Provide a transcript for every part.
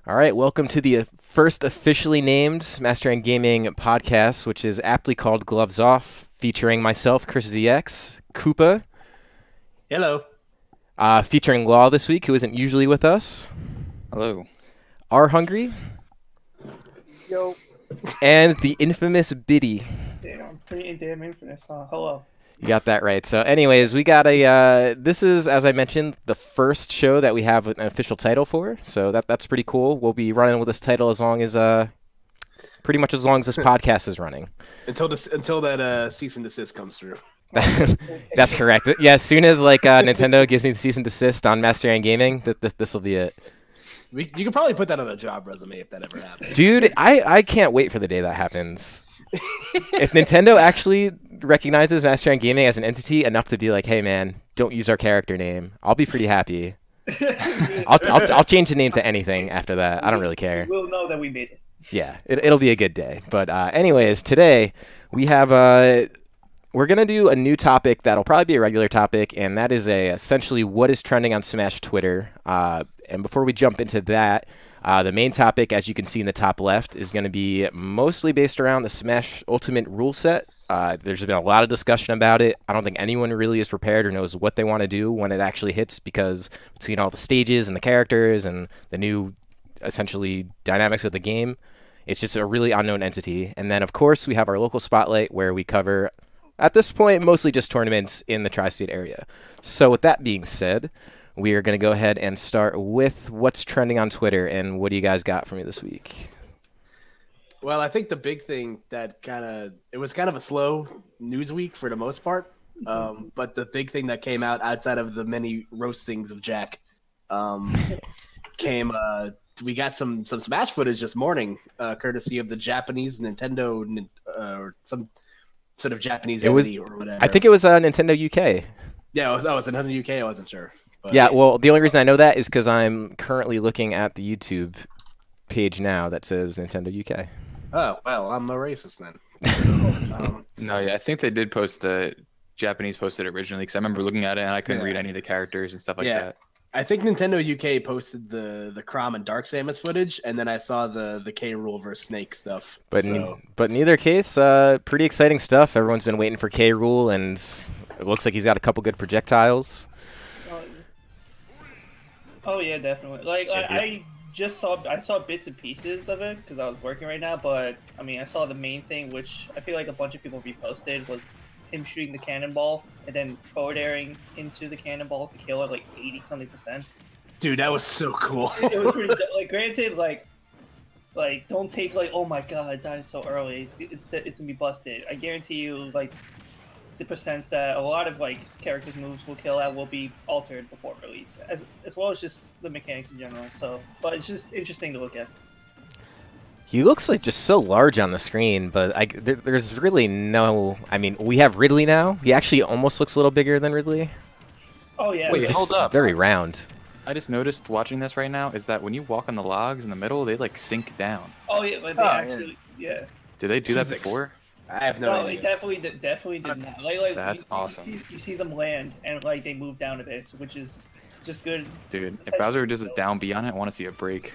All right, welcome to the first officially named Mastering Gaming podcast, which is aptly called Gloves Off, featuring myself, Chris ZX, Koopa, Hello. featuring Law this week, who isn't usually with us, Hello. R Hungry, Yo. and the infamous Biddy. Damn, pretty damn infamous, huh? Hello. You got that right. So anyways, we got this is, as I mentioned, the first show that we have an official title for. So that's pretty cool. We'll be running with this title as long as, pretty much as long as this podcast is running. Until that cease and desist comes through. That's correct. Yeah, as soon as Nintendo gives me the cease and desist on Mastering Gaming, this will be it. You could probably put that on a job resume if that ever happens. Dude, I can't wait for the day that happens. If Nintendo actually recognizes Mastering Gaming as an entity enough to be like, hey man, don't use our character name, I'll be pretty happy. I'll change the name to anything after that. I don't really care. We'll know that we made it. Yeah, it'll be a good day. But anyways, today we have we're gonna do a new topic that'll probably be a regular topic, and that is essentially what is trending on Smash Twitter. And before we jump into that, the main topic, as you can see in the top left, is going to be mostly based around the Smash Ultimate rule set. There's been a lot of discussion about it. I don't think anyone really is prepared or knows what they want to do when it actually hits, because between all the stages and the characters and the new, essentially, dynamics of the game, it's just a really unknown entity. And then, of course, we have our local spotlight where we cover, at this point, mostly just tournaments in the Tri-State area. So with that being said, we are going to go ahead and start with what's trending on Twitter, and what do you guys got for me this week? Well, I think the big thing that it was kind of a slow news week for the most part, but the big thing that came out outside of the many roastings of Jack we got some Smash footage this morning, courtesy of the Japanese Nintendo or some sort of Japanese entity or whatever. I think it was Nintendo UK. Yeah, it was Nintendo UK. I wasn't sure. But, yeah, well, the only reason I know that is because I'm currently looking at the YouTube page now that says Nintendo UK. Oh, well, I'm a racist then. No, yeah, I think they did post the Japanese posted originally, because I remember looking at it and I couldn't read any of the characters and stuff like that. I think Nintendo UK posted the Chrom and Dark Samus footage, and then I saw the K. Rool versus Snake stuff. But in either case, pretty exciting stuff. Everyone's been waiting for K. Rool, and it looks like he's got a couple good projectiles. Oh yeah, definitely. I saw bits and pieces of it because I was working right now, but I mean I saw the main thing, which I feel like a bunch of people reposted, was him shooting the cannonball and then forward airing into the cannonball to kill it like 80-something%. Dude, that was so cool. It was pretty granted, don't take oh my god, I died so early. It's gonna be busted. I guarantee you the percents that a lot of characters' moves will kill at will be altered before release, as well as just the mechanics in general. So, but it's just interesting to look at. He looks like just so large on the screen, but there's really no. I mean, we have Ridley now. He actually almost looks a little bigger than Ridley. Oh yeah. Wait, hold up. Very round. I just noticed watching this right now is that when you walk on the logs in the middle, they sink down. Oh yeah, they actually, yeah. Did they do that Physics. before? I have no idea. They definitely did not. That's awesome. You see them land and they move down a bit, which is just good. Dude, if Bowser does a down B on it, I want to see a break.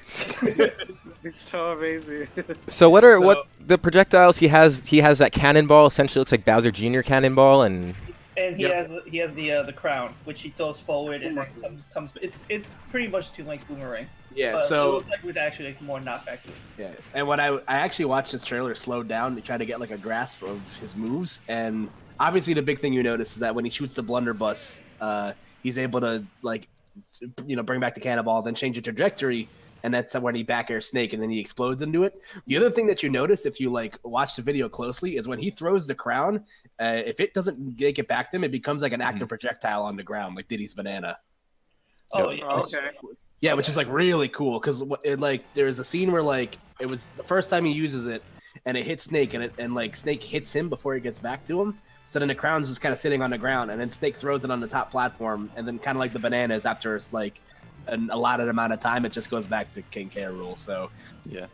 It's so amazing. So what the projectiles he has? He has that cannonball. Essentially, looks like Bowser Jr. cannonball, and he has the crown, which he throws forward and then comes. It's pretty much 2 lengths boomerang. Yeah, but so it looks like with actually more knockback. yeah, and when I actually watched this trailer slowed down to try to get a grasp of his moves, and obviously the big thing you notice is that when he shoots the blunderbuss, he's able to bring back the cannonball, then change the trajectory, and that's when he back air Snake, and then he explodes into it. The other thing that you notice if you watch the video closely is when he throws the crown, if it doesn't make it back to him, it becomes like an active projectile on the ground, like Diddy's banana. Oh Yep. yeah. Okay. Yeah, which is really cool because there's a scene where it was the first time he uses it and it hits Snake and Snake hits him before he gets back to him. So then the crown's just kind of sitting on the ground, and then Snake throws it on the top platform, and then kind of like the bananas, after it's an allotted amount of time, it just goes back to King K. Rool. So Yeah.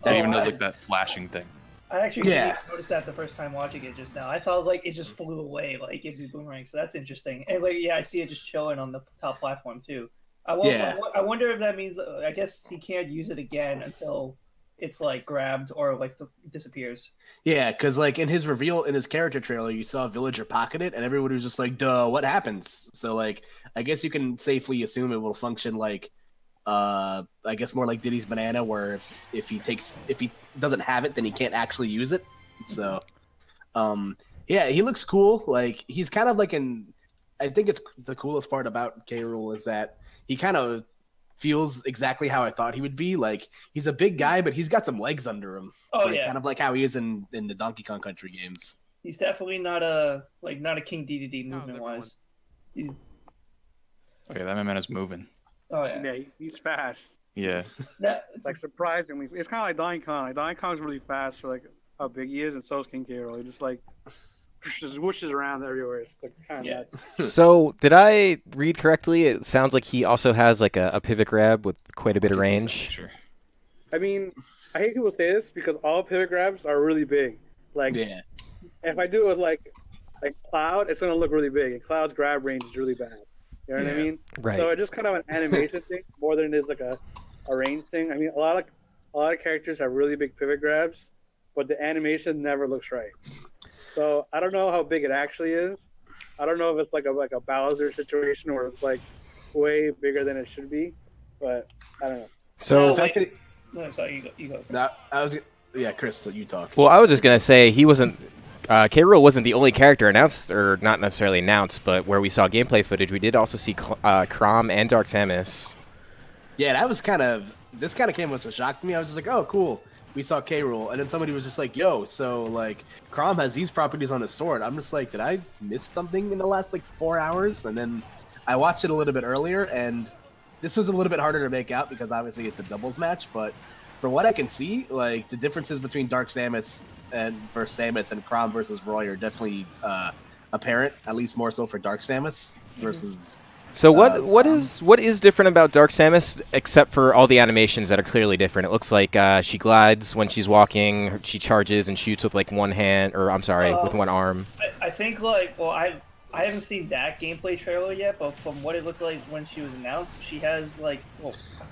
It even does that flashing thing. I actually didn't notice that the first time watching it just now. I thought it just flew away, it'd be boomerang. So that's interesting. And I see it just chilling on the top platform too. I wonder if that means. I guess he can't use it again until it's like grabbed or like disappears. Yeah, because like in his reveal in his character trailer, you saw a villager pocket it, and everybody was just like, "Duh, what happens?" So like, I guess you can safely assume it will function like, I guess more like Diddy's banana, where if he doesn't have it, then he can't actually use it. So, yeah, he looks cool. Like he's kind of like I think it's the coolest part about K. Rool is that he kind of feels exactly how I thought he would be. Like he's a big guy, but he's got some legs under him. Oh like, yeah, kind of like how he is in the Donkey Kong Country games. he's definitely not a King DDD movement wise. He's Okay, that man is moving. oh yeah. Yeah, he's fast. Yeah. Like surprisingly, it's kind of like Donkey Kong. Like Donkey Kong's really fast for like how big he is, and so is King K. Rool. He just like just whooshes around everywhere. It's like kind of nuts. So did I read correctly? It sounds like he also has like a pivot grab with quite a bit of range. Sure. I mean, I hate people say this because all pivot grabs are really big. Like, Yeah. if I do it with like Cloud, it's gonna look really big, and Cloud's grab range is really bad. You know what I mean? Right. So it's just kind of an animation thing more than it is like a range thing. I mean, a lot of characters have really big pivot grabs, but the animation never looks right. So I don't know how big it actually is. I don't know if it's like a Bowser situation where it's like way bigger than it should be, but I don't know. So No, sorry, you go. No, Chris, so you talk. well, I was just gonna say he wasn't. K. Rool wasn't the only character announced, or not necessarily announced, but where we saw gameplay footage, we did also see Crom and Dark Samus. Yeah, that was this kind of came as a shock to me. I was just like, oh, cool. We saw K. Rool, and then somebody was just like, yo, so like Crom has these properties on his sword. I'm just like, did I miss something in the last like 4 hours? And then I watched it a little bit earlier, and this was a little bit harder to make out because obviously it's a doubles match. But from what I can see, like the differences between Dark Samus versus Samus and Crom versus Roy are definitely apparent, at least more so for Dark Samus versus. So what is different about Dark Samus except for all the animations that are clearly different? It looks like she glides when she's walking, she charges and shoots with like one hand, or I'm sorry, with one arm. I think like I haven't seen that gameplay trailer yet, but from what it looked like when she was announced, she has like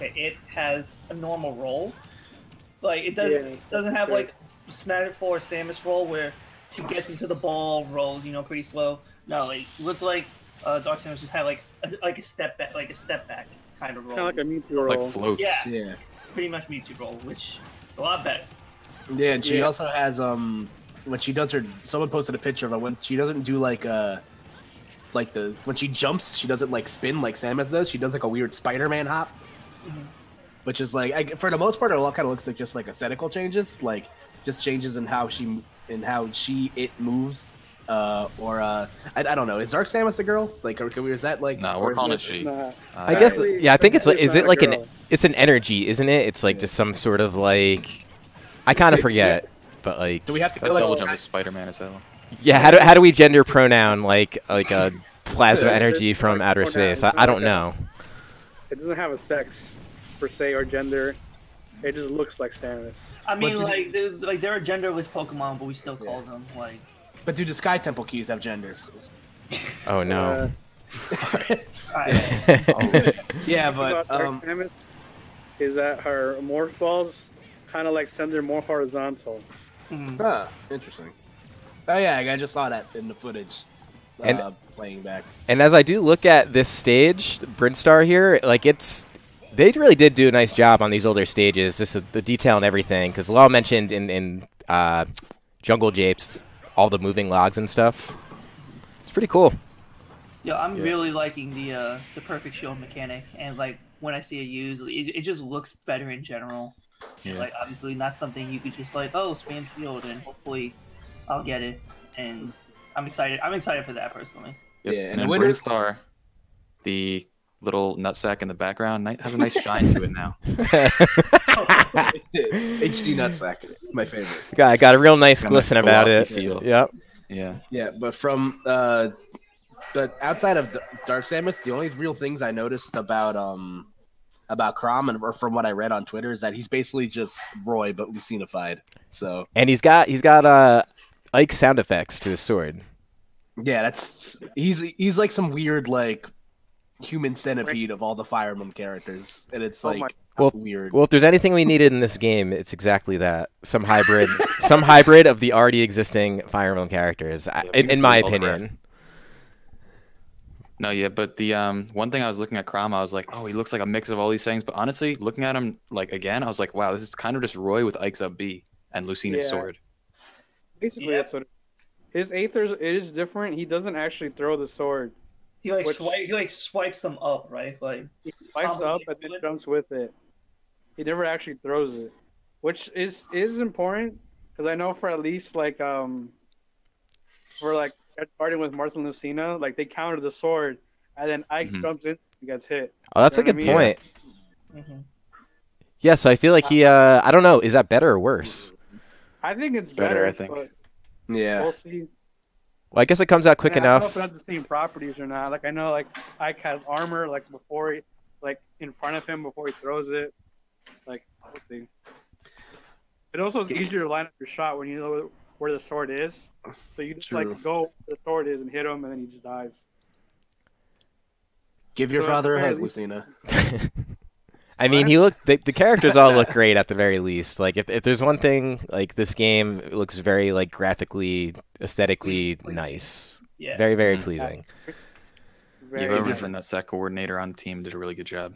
it has a normal roll. Like it doesn't have like Smash 4 Samus roll where she gets into the ball, rolls, pretty slow. No, like it looked like Dark Samus just had like a step back kind of roll. Kind of like a Mewtwo roll. Like floats. Yeah. Pretty much Mewtwo roll, which is a lot better. Yeah, and she also has when she does someone posted a picture of her when she doesn't do when she jumps, she doesn't like spin like Samus does. She does like a weird Spider-Man hop, which is like for the most part, it all kind of looks like just like aesthetical changes, like just changes in how it moves. I don't know. Is Dark Samus a girl? Like, is that like? No, we're calling it she. I guess. Yeah, I think it's like. Is it like girl. It's an energy, isn't it? It's like just some sort of like. I kind of forget, but like. Do we have to That go double like? jump is Spider-Man as hell. Yeah, how do we gender pronoun like a plasma energy from outer space? I don't know. It doesn't have a sex per se or gender. It just looks like Samus. I mean, there are genderless Pokemon, but we still call them like. But do the Sky Temple keys have genders? Oh no. Yeah, but Dark Samus is that her morph balls kind of like send her more horizontal. Interesting. Oh yeah, I just saw that in the footage. And playing back. And as I do look at this stage, Brinstar here, like they really did do a nice job on these older stages, just the detail and everything. Because Law mentioned in Jungle Japes, all the moving logs and stuff. It's pretty cool. Yeah, I'm really liking the perfect shield mechanic, and like when I see it used, it just looks better in general. Yeah. Like obviously not something you could just like spam shield and hopefully I'll get it. And I'm excited. I'm excited for that personally. Yep. Yeah, and and then the Brinstar, the little nutsack in the background, has a nice shine to it now. HD nutsack, my favorite. Got a real nice Got a glisten nice about glossy it. feel. Yep. Yeah. Yeah, but but outside of Dark Samus, the only real things I noticed about Crom or from what I read on Twitter is that he's basically just Roy but Lucinified. So And he's got Ike sound effects to his sword. yeah, he's like some weird like human centipede of all the Fire Emblem characters, and it's like weird. Well, if there's anything we needed in this game, it's exactly that. Some hybrid of the already existing Fire Emblem characters, in my opinion. No, yeah, but the one thing I was looking at Crom, I was like, oh, he looks like a mix of all these things. But honestly, looking at him like again, I was like, wow, this is kind of just Roy with Ike's up B and Lucina's sword. Basically, that's what his Aether's is different. He doesn't actually throw the sword. He swipes them up, right? Like he swipes up and then jumps with it. He never actually throws it, which is important because I know for at least like for like starting with Martha and Lucina, like they counter the sword and then Ike jumps in and gets hit. Oh, that's a good point. Yeah, so I feel like he I don't know, is that better or worse? I think it's better. I think. Yeah. We'll see. Well, I guess it comes out quick enough. I don't know if it has the same properties or not. Like I know, like Ike has armor, like before he, like in front of him before he throws it. Like we'll see. It also is easier to line up your shot when you know where the sword is. So you just like go where the sword is and hit him, and then he just dies. Give your father a hug, Lucina. I mean, the characters all look great at the very least. Like, if there's one thing, like, this game looks very, like, graphically, aesthetically nice. Yeah. Very, very pleasing. Whoever's the nutsack coordinator on the team did a really good job.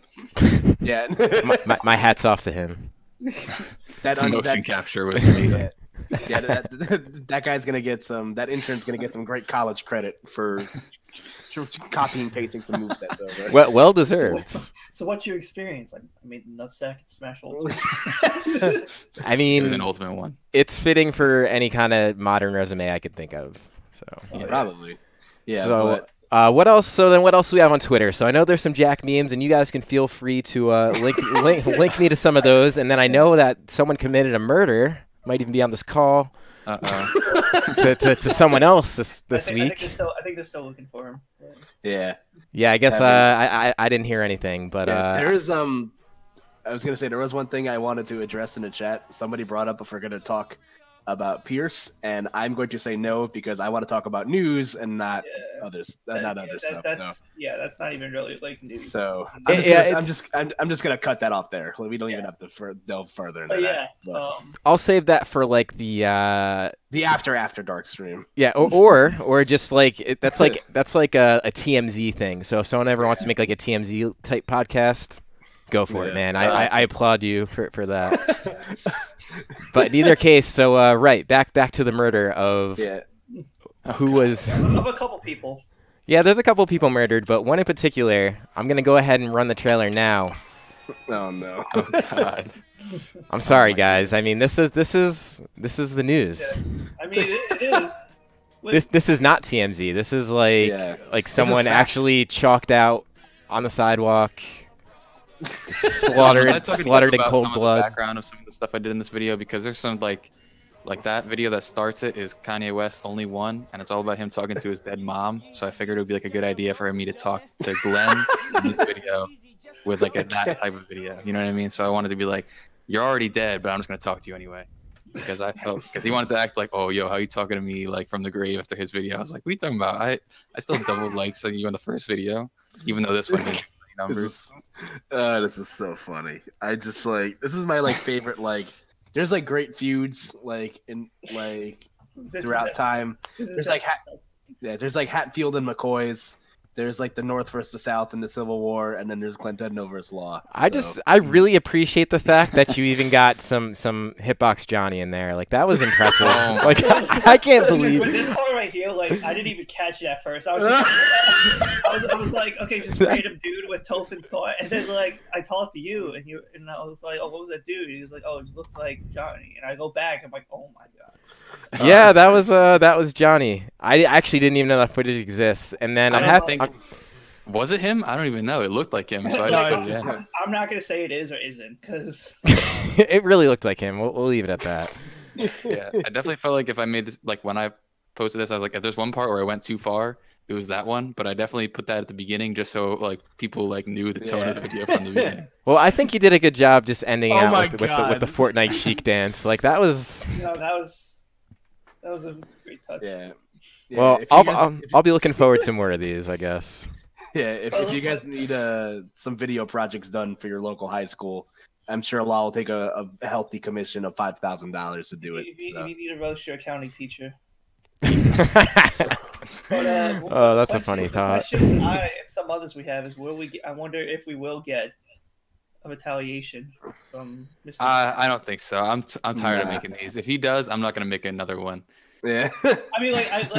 Yeah. my hat's off to him. That motion capture was amazing. Yeah, that guy's gonna get that intern's gonna get some great college credit for copying and pasting some movesets over. Well deserved. So what's your experience? Like, I made nutsack and Smash Ultimate. I mean, it was an ultimate one. It's fitting for any kind of modern resume I could think of. So yeah, probably. Yeah. So what else? So then, what else do we have on Twitter? So I know there's some Jack memes, and you guys can feel free to link me to some of those. And then I know that someone committed a murder. Might even be on this call to someone else this week. I think they're still looking for him. Yeah. Yeah, I guess I didn't hear anything, but there's I was gonna say there was one thing I wanted to address in the chat. Somebody brought up if we're gonna talk about Pierce, and I'm going to say no because I want to talk about news and not others, not other stuff. That's not even really like news. So I'm just gonna cut that off there. We don't even have to delve further into that. But I'll save that for like the after dark stream. Yeah, or just like that's like a TMZ thing. So if someone ever wants to make like a TMZ type podcast, go for it, man. I applaud you for that. But in either case, so back to the murder of who was of a couple people. Yeah, there's a couple people murdered, but one in particular. I'm gonna go ahead and run the trailer now. Oh no! Oh god! I'm sorry, guys. I mean, this is the news. Yeah. I mean, it is. This is not TMZ. This is like someone actually chalked out on the sidewalk. Slaughtered in cold blood. The background of some of the stuff I did in this video, because there's some like that video that starts it is Kanye West Only One, and it's all about him talking to his dead mom. So I figured it would be like a good idea for me to talk to Glenn in this video with like that type of video. You know what I mean? So I wanted to be like, you're already dead, but I'm just gonna talk to you anyway. Because he wanted to act like, oh, yo, how you talking to me like from the grave after his video? I was like, what are you talking about? I still double likes on you in the first video, even though this one didn't. Numbers. This is so funny. I just this is my favorite there's great feuds throughout time. There's there's Hatfield and McCoy's. There's the North versus the South in the Civil War, and then there's Clinton versus Law. I really appreciate the fact that you even got some Hitbox Johnny in there. That was impressive. I can't believe with this part right here. I didn't even catch it at first. I was like, okay, just random dude with Tophin's car, and then I talked to you, and I was like, oh, what was that dude? He was like, oh, it looked like Johnny, and I go back, I'm like, oh my god. Yeah, that was Johnny. I actually didn't even know that footage exists, and then was it him? I don't even know. It looked like him, so I just put it in. I'm not gonna say it is or isn't, because it really looked like him. We'll leave it at that. Yeah, I definitely felt like if I made this, when I posted this, I was like, if there's one part where I went too far, it was that one. But I definitely put that at the beginning just so people knew the tone of the video from the beginning. Well, I think you did a good job just ending out with the Fortnite chic dance. That was. No, that was a great touch. Yeah. Well, I'll be looking forward to more of these, I guess. Yeah, if you guys need some video projects done for your local high school, I'm sure Law will take a healthy commission of $5,000 to do it. If you So. need to roast your accounting teacher. Oh, that's a funny thought. The question I and some others we have is, I wonder if we will get a retaliation from Mr. I don't think so. I'm tired of Nah. making these. If he does, I'm not gonna make another one. Yeah. I mean,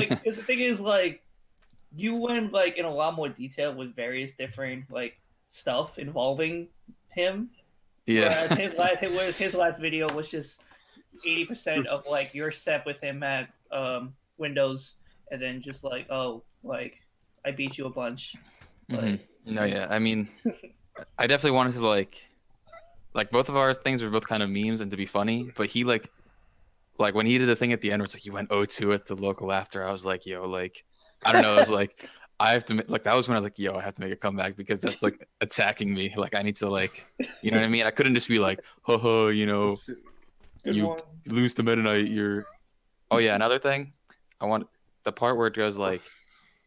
because the thing is, like, you went like in a lot more detail with various different like stuff involving him. Yeah. Whereas his last video was just 80% of like your set with him at Windows, and then just like, oh, like I beat you a bunch. Like, No, yeah. I mean, I definitely wanted to like both of our things were both kind of memes and to be funny, but he like when he did the thing at the end where it's like you went 0-2 at the local after, I was like, yo, like I don't know, I was like I have to like that was when I was like, yo, I have to make a comeback because that's like attacking me. Like I need to like, you know what I mean? I couldn't just be like, ho ho, you know, you lose to Meta Knight, you're. Oh yeah, another thing, I want the part where it goes like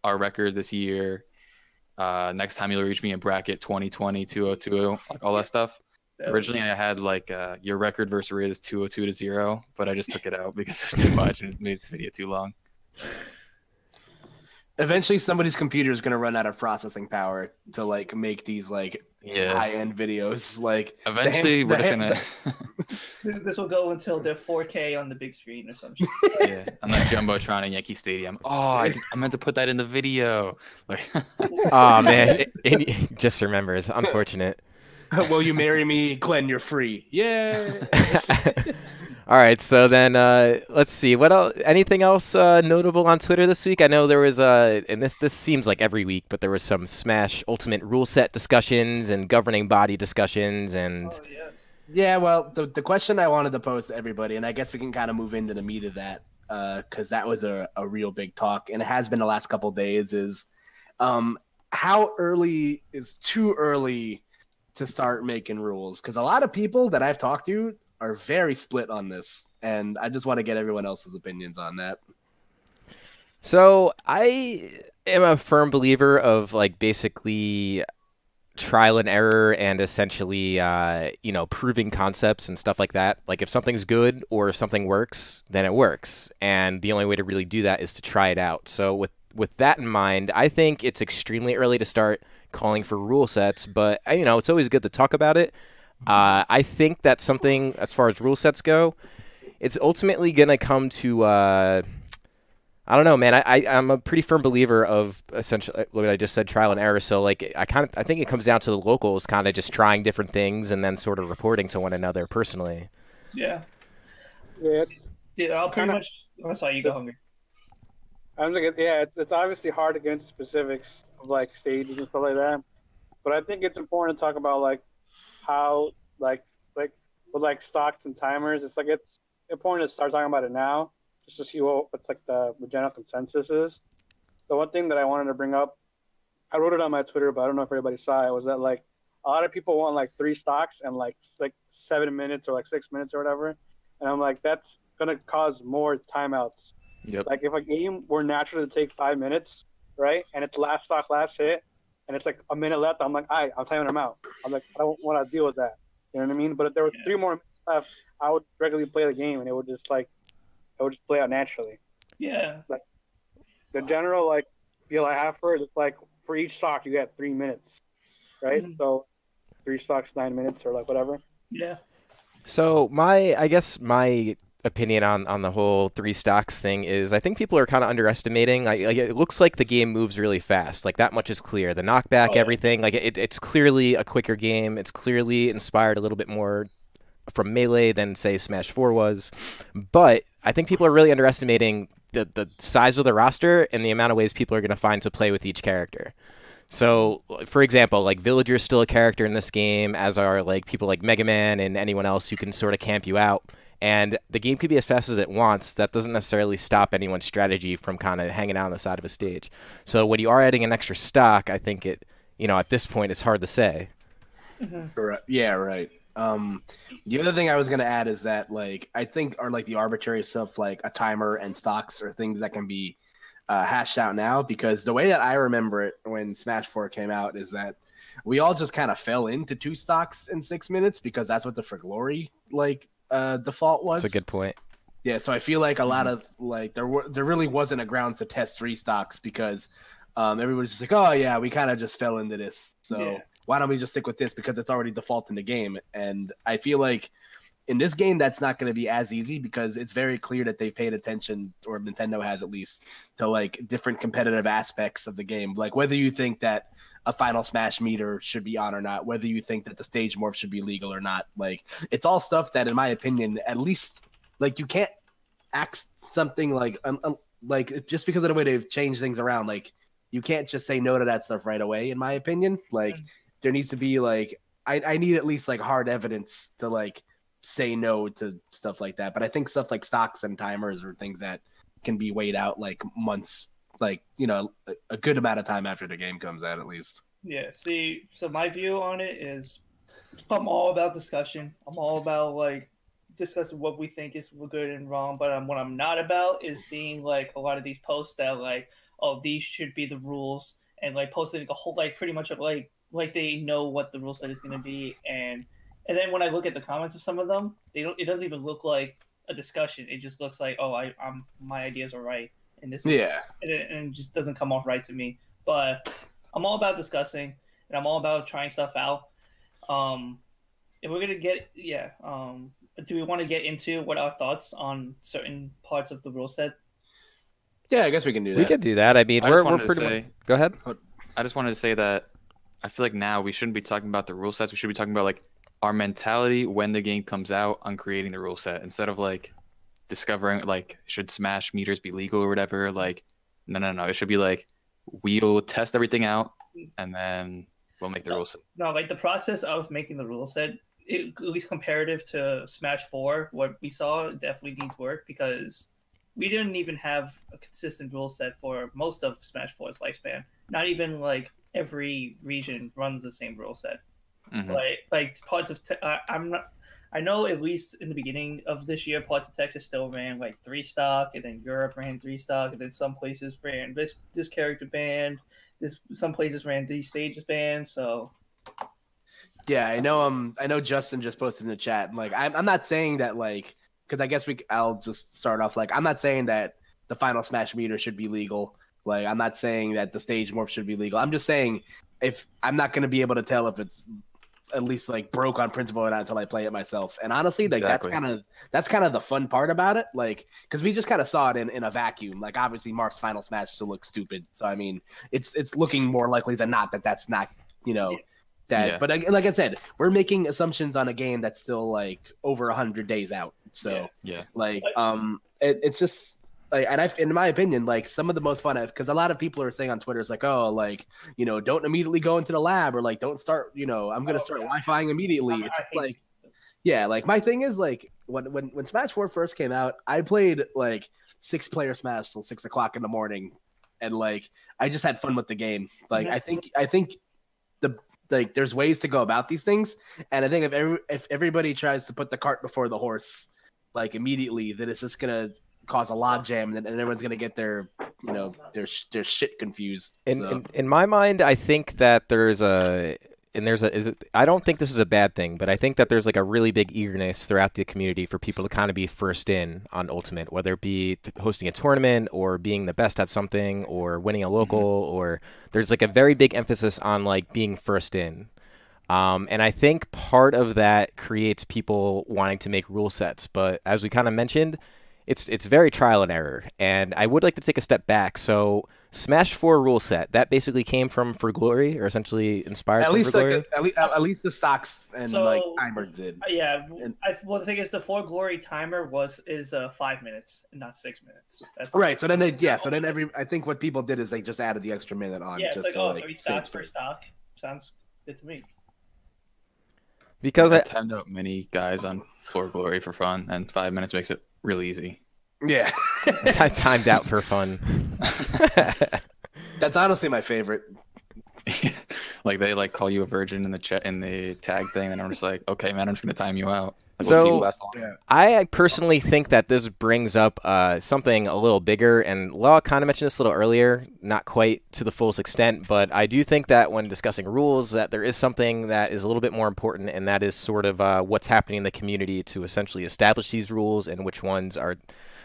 our record this year. Next time you'll reach me in bracket 2020 2020, like all that stuff. Originally, I had like your record versus Riz 202-0, but I just took it out because it was too much and it made the video too long. Eventually, somebody's computer is gonna run out of processing power to like make these like high-end videos. Like eventually, we're just gonna. This will go until they're 4K on the big screen or something. Yeah, on that jumbotron at Yankee Stadium. Oh, I meant to put that in the video. Like. Oh man, just remember, it's unfortunate. Will you marry me, Glenn? You're free. Yeah. All right, so then let's see. What else? Anything else notable on Twitter this week? I know there was and this seems like every week, but there was some Smash Ultimate rule set discussions and governing body discussions and. Oh, yes. Yeah, well, the question I wanted to pose to everybody, and I guess we can kind of move into the meat of that, because that was a real big talk, and it has been the last couple of days, is how early is too early to start making rules? Because a lot of people that I've talked to are very split on this, and I just want to get everyone else's opinions on that. So I am a firm believer of like basically trial and error and essentially proving concepts and stuff like that. Like if something's good or if something works, then it works, and the only way to really do that is to try it out. So with that in mind, I think it's extremely early to start calling for rule sets, but it's always good to talk about it. I think that's something, as far as rule sets go, it's ultimately going to come to, I don't know, man. I'm a pretty firm believer of essentially what I just said, trial and error. So like, I think it comes down to the locals kind of just trying different things and then sort of reporting to one another personally. Yeah. Yeah. Yeah, I'll pretty much. I'm sorry, you go hungry. I'm thinking, yeah, it's obviously hard to get into specifics of like stages and stuff like that, but I think it's important to talk about like how like with like stocks and timers. It's important to start talking about it now, just to see what's like the general consensus is. The one thing that I wanted to bring up, I wrote it on my Twitter, but I don't know if everybody saw it, was that like a lot of people want like 3 stocks and like 7 minutes or like 6 minutes or whatever, and I'm like, that's gonna cause more timeouts. Yep. Like if a game were naturally to take 5 minutes, right, and it's last stock, last hit, and it's like a minute left, I'm like, I'm timing them out. I'm like, I don't want to deal with that. You know what I mean? But if there were 3 more minutes left, I would regularly play the game, and it would just play out naturally. Yeah. Like the general like feel I have for it is like for each stock you get 3 minutes, right? Mm-hmm. So 3 stocks, 9 minutes, or like whatever. Yeah. So my opinion on the whole 3 stocks thing is I think people are kind of underestimating. Like it looks like the game moves really fast. Like that much is clear. The knockback, everything. Like it's clearly a quicker game. It's clearly inspired a little bit more from Melee than say Smash 4 was. But I think people are really underestimating the size of the roster and the amount of ways people are going to find to play with each character. So, for example, like Villager is still a character in this game, as are like people like Mega Man and anyone else who can sort of camp you out. And the game could be as fast as it wants. That doesn't necessarily stop anyone's strategy from kind of hanging out on the side of a stage. So when you are adding an extra stock, I think at this point, it's hard to say. Correct. Yeah, right. The other thing I was going to add is that, like, I think are like the arbitrary stuff, like a timer and stocks, are things that can be hashed out now, because the way that I remember it when Smash 4 came out is that we all just kind of fell into 2 stocks in 6 minutes because that's what the For Glory default was. That's a good point. Yeah, so I feel like a lot of there really wasn't a grounds to test 3 stocks because everybody's just like, oh yeah, we kind of just fell into this. So why don't we just stick with this because it's already default in the game? And I feel like in this game, that's not going to be as easy because it's very clear that they've paid attention, or Nintendo has at least, to like different competitive aspects of the game. Like whether you think that a Final Smash meter should be on or not, whether you think that the stage morph should be legal or not. Like it's all stuff that, in my opinion, at least like you can't act something like just because of the way they've changed things around. Like you can't just say no to that stuff right away. In my opinion, like there needs to be like I need at least like hard evidence to like say no to stuff like that. But I think stuff like stocks and timers are things that can be weighed out like months, like, you know, a good amount of time after the game comes out at least. Yeah, see, so my view on it is I'm all about discussion. I'm all about like discussing what we think is good and wrong, but what I'm not about is seeing like a lot of these posts that like, oh, these should be the rules, and like posting a whole like pretty much like they know what the rule set is going to be, and then when I look at the comments of some of them, it doesn't even look like a discussion. It just looks like, oh, my ideas are right, and this and it just doesn't come off right to me. But I'm all about discussing, and I'm all about trying stuff out. If we're gonna get do we want to get into what our thoughts on certain parts of the rule set? Yeah, I guess we can do that. We could do that. I mean, we're pretty much... Go ahead. I just wanted to say that I feel like now we shouldn't be talking about the rule sets. We should be talking about like our mentality when the game comes out on creating the rule set, instead of like discovering like should Smash meters be legal or whatever. Like no, it should be like we'll test everything out and then we'll make the rule set. No, like the process of making the rule set, at least comparative to Smash 4, what we saw definitely needs work, because we didn't even have a consistent rule set for most of Smash 4's lifespan. Not even like every region runs the same rule set. Mm-hmm. Like parts of I know at least in the beginning of this year, parts of Texas still ran like 3 stock, and then Europe ran 3 stock, and then some places ran this character banned, some places ran these stages banned. So yeah, I know Justin just posted in the chat. Like I'm not saying that like, because I guess I'll just start off like, I'm not saying that the Final Smash meter should be legal. Like I'm not saying that the stage morph should be legal. I'm just saying if I'm not going to be able to tell if it's at least like broke on principle or not until I play it myself. And honestly, like that's kind of the fun part about it. Like, because we just kind of saw it in a vacuum. Like obviously Marth's Final Smash still looks stupid. So I mean, it's looking more likely than not that that's not, you know, that. Yeah. But like I said, we're making assumptions on a game that's still like over 100 days out. So like it's just. Like, and in my opinion, like some of the most fun, because a lot of people are saying on Twitter, it's like, oh, like, you know, don't immediately go into the lab, or like, don't start, you know, I'm gonna start Wi-Fiing immediately. It's like, yeah, like my thing is like when Smash 4 first came out, I played like 6-player Smash till 6 o'clock in the morning, and like I just had fun with the game. Like I think there's ways to go about these things, and I think if everybody tries to put the cart before the horse, like immediately, then it's just gonna cause a log jam, and everyone's gonna get their shit confused. In my mind, I think that I don't think this is a bad thing, but I think that there's like a really big eagerness throughout the community for people to kind of be first in on Ultimate, whether it be hosting a tournament or being the best at something or winning a local, or there's like a very big emphasis on like being first in. And I think part of that creates people wanting to make rule sets, but as we kind of mentioned, it's very trial and error, and I would like to take a step back. So Smash 4 rule set, that basically came from For Glory, or essentially inspired from For Glory? At least the stocks and like timer did. Yeah, well the thing is the For Glory timer is 5 minutes and not 6 minutes. That's right. So then I think what people did is they just added the extra minute on. Yeah, it's like 3 stocks per stock. Sounds good to me. Because I timed out many guys on For Glory for fun, and 5 minutes makes it really easy. Yeah. I timed out for fun. That's honestly my favorite. Like they like call you a virgin in the chat in the tag thing, and I'm just like, okay, man, I'm just gonna time you out. Like, we'll see who So lasts longer. I personally think that this brings up something a little bigger, and Law kind of mentioned this a little earlier, not quite to the fullest extent, but I do think that when discussing rules, that there is something that is a little bit more important, and that is sort of what's happening in the community to essentially establish these rules and which ones are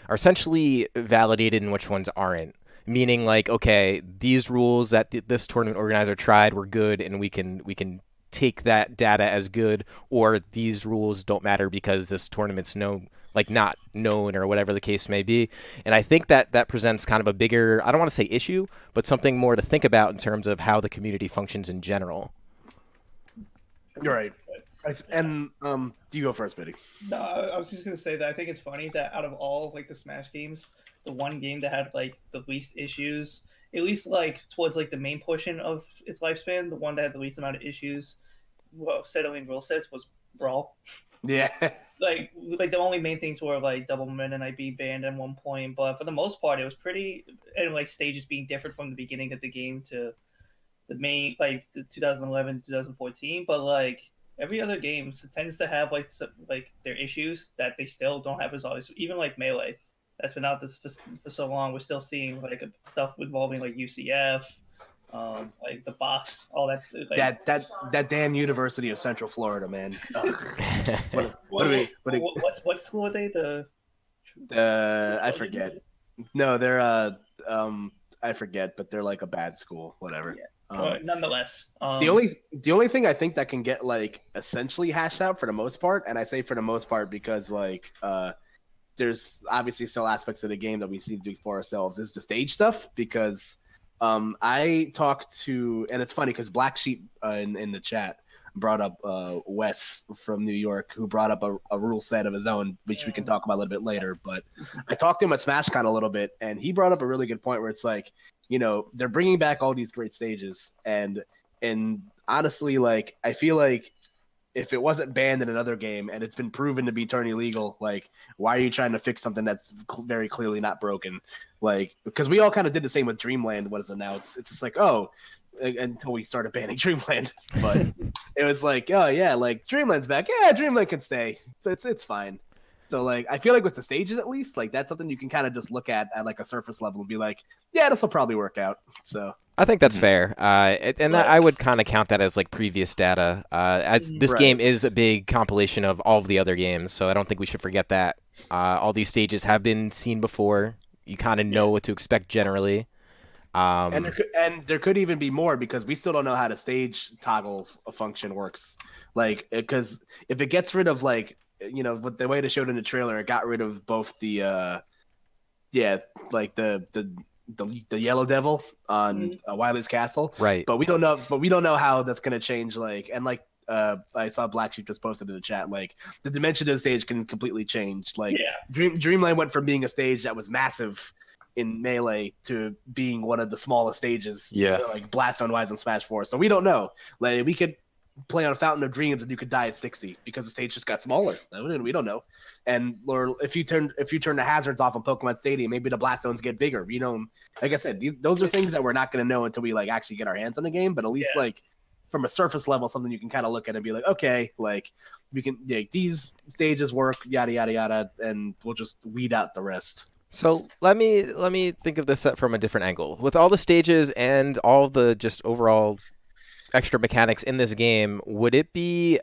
essentially validated and which ones aren't. Meaning, like, okay, these rules that this tournament organizer tried were good, and we can take that data as good, or these rules don't matter because this tournament's not known or whatever the case may be. And I think that presents kind of a bigger, I don't want to say issue, but something more to think about in terms of how the community functions in general. You're right. And you go first, Biddy. No, I was just gonna say that I think it's funny that out of all like the Smash games, the one game that had like the least issues, at least like towards like the main portion of its lifespan, the one that had the least amount of issues, settling rule sets was Brawl. Yeah. Like the only main things were like double min and IB banned at one point, but for the most part, it was pretty, and like stages being different from the beginning of the game to the main, like the 2011 to 2014, but like every other game tends to have like their issues that they still don't have resolved. Even like Melee, that's been out this for so long, we're still seeing like stuff involving like UCF, like the box, all that stuff. Like, that damn University of Central Florida, man. what school are they? I forget. No, they're I forget, but they're like a bad school, whatever. Yeah. Nonetheless, the only thing I think that can get like essentially hashed out for the most part, and I say for the most part because like there's obviously still aspects of the game that we need to explore ourselves, is the stage stuff. Because I talked to, and it's funny because Black Sheep in the chat brought up Wes from New York, who brought up a rule set of his own, which we can talk about a little bit later. But I talked to him at SmashCon a little bit, and he brought up a really good point where it's like, you know, they're bringing back all these great stages, and honestly, like, I feel like if it wasn't banned in another game and it's been proven to be tourney legal, like, why are you trying to fix something that's very clearly not broken? Like, because we all kind of did the same with Dreamland when it was announced. It's just like, oh, until we started banning Dreamland, but it was like, oh yeah, like Dreamland's back. Yeah, Dreamland can stay. It's fine. So like, I feel like with the stages at least, like that's something you can kind of just look at like a surface level and be like, yeah, this will probably work out. So I think that's fair, and I would kind of count that as like previous data. This game is a big compilation of all of the other games, so I don't think we should forget that. All these stages have been seen before. You kind of know what to expect generally. And there could even be more, because we still don't know how the stage toggle function works. Like, because if it gets rid of, like, you know, with the way they showed in the trailer, it got rid of both the like the Yellow Devil on Wily's Castle, right? But we don't know how that's gonna change. Like, and like I saw Black Sheep just posted in the chat, like the dimension of the stage can completely change. Like, Dreamland went from being a stage that was massive in Melee to being one of the smallest stages, like Blastone wise in Smash 4. So we don't know. Like, we could play on a Fountain of Dreams and you could die at 60 because the stage just got smaller. We don't know. And or if you turn the hazards off on Pokemon Stadium, maybe the Blastones get bigger. You know, like I said, those are things that we're not going to know until we like actually get our hands on the game. But at least like from a surface level, something you can kind of look at and be like, okay, like we can, like, these stages work, yada yada yada, and we'll just weed out the rest. So let me think of this from a different angle. With all the stages and all the just overall extra mechanics in this game, would it be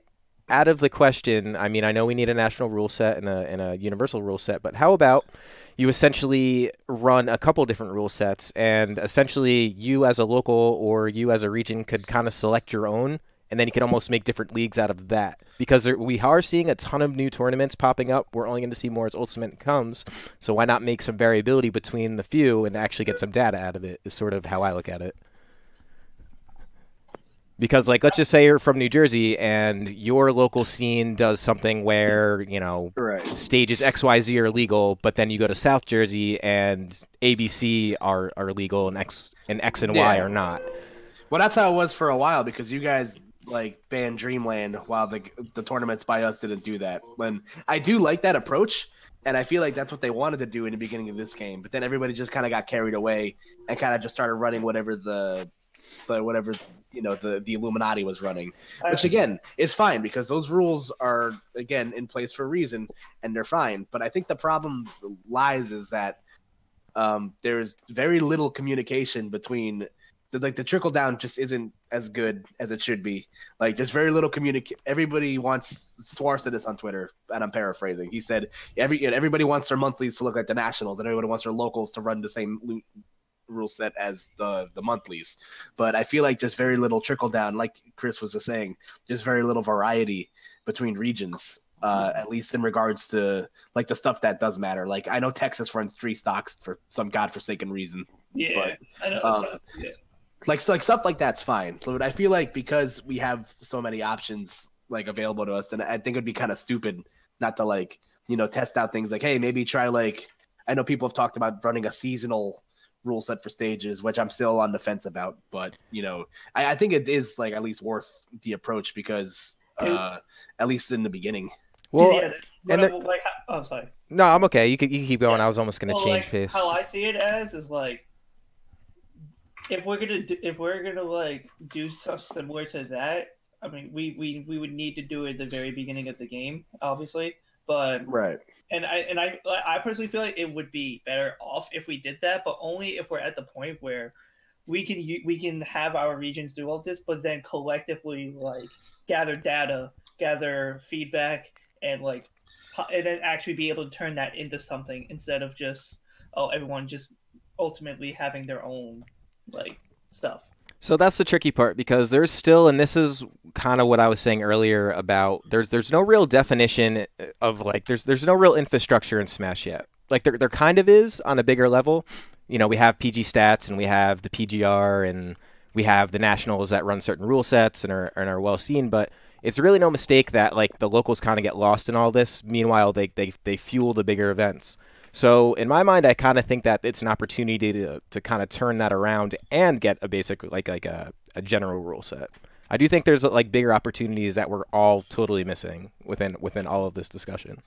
out of the question? I mean, I know we need a national rule set and a universal rule set, but how about you essentially run a couple different rule sets, and essentially you as a local or you as a region could kind of select your own, and then you can almost make different leagues out of that. Because we are seeing a ton of new tournaments popping up. We're only going to see more as Ultimate comes. So why not make some variability between the few and actually get some data out of it, is sort of how I look at it. Because, like, let's just say you're from New Jersey and your local scene does something where, you know, stages XYZ are legal, but then you go to South Jersey and ABC are legal and X and Y are not. Well, that's how it was for a while, because you guys like banned Dreamland while the tournaments by us didn't do that. When I do like that approach, and I feel like that's what they wanted to do in the beginning of this game, but then everybody just kind of got carried away and kind of just started running whatever the Illuminati was running, which again is fine because those rules are again in place for a reason and they're fine. But I think the problem lies is that there's very little communication between the trickle down just isn't as good as it should be. Like there's very little Everybody wants Suarez said this on Twitter, and I'm paraphrasing. He said everybody wants their monthlies to look like the nationals, and everybody wants their locals to run the same rule set as the monthlies. But I feel like there's very little trickle down. Like Chris was just saying, there's very little variety between regions. At least in regards to like the stuff that does matter. Like I know Texas runs 3 stocks for some godforsaken reason. Yeah, but, I know. Like stuff like that's fine. So I feel like because we have so many options like available to us, and I think it'd be kind of stupid not to like test out things like, hey, maybe try like I know people have talked about running a seasonal rule set for stages, which I'm still on the fence about. But I think it is like at least worth the approach because at least in the beginning. Well, I'm sorry. No, I'm okay. You can keep going. I was almost gonna change pace. How I see it as is like, if we're gonna like do stuff similar to that, I mean, we would need to do it at the very beginning of the game, obviously. But right. And I personally feel like it would be better off if we did that, but only if we're at the point where we can have our regions do all this, but then collectively like gather data, gather feedback, and then actually be able to turn that into something instead of just everyone just ultimately having their own like stuff. So that's the tricky part because there's still, and this is kind of what I was saying earlier about there's no real definition of like there's no real infrastructure in Smash yet. Like there kind of is on a bigger level. We have PG stats and we have the PGR and we have the nationals that run certain rule sets and are well seen, but it's really no mistake that like the locals kind of get lost in all this. Meanwhile, they fuel the bigger events. So in my mind, I kind of think that it's an opportunity to kind of turn that around and get a basic like a general rule set. I do think there's like bigger opportunities that we're all totally missing within all of this discussion.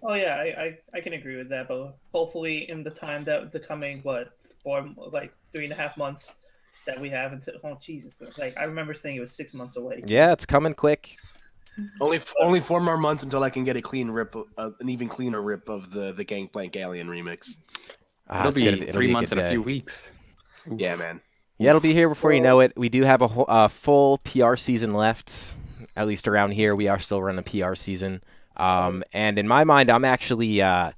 Oh yeah, I can agree with that, but hopefully in the time that the coming 3.5 months that we have until Jesus, like I remember saying it was 6 months away. Yeah, it's coming quick. Only 4 more months until I can get a clean rip, an even cleaner rip of the Gangplank Alien remix. It'll be 3 months and a few weeks. Yeah, man. Yeah, it'll be here before you know it. We do have a full PR season left. At least around here, we are still running a PR season. And in my mind, I'm actually, I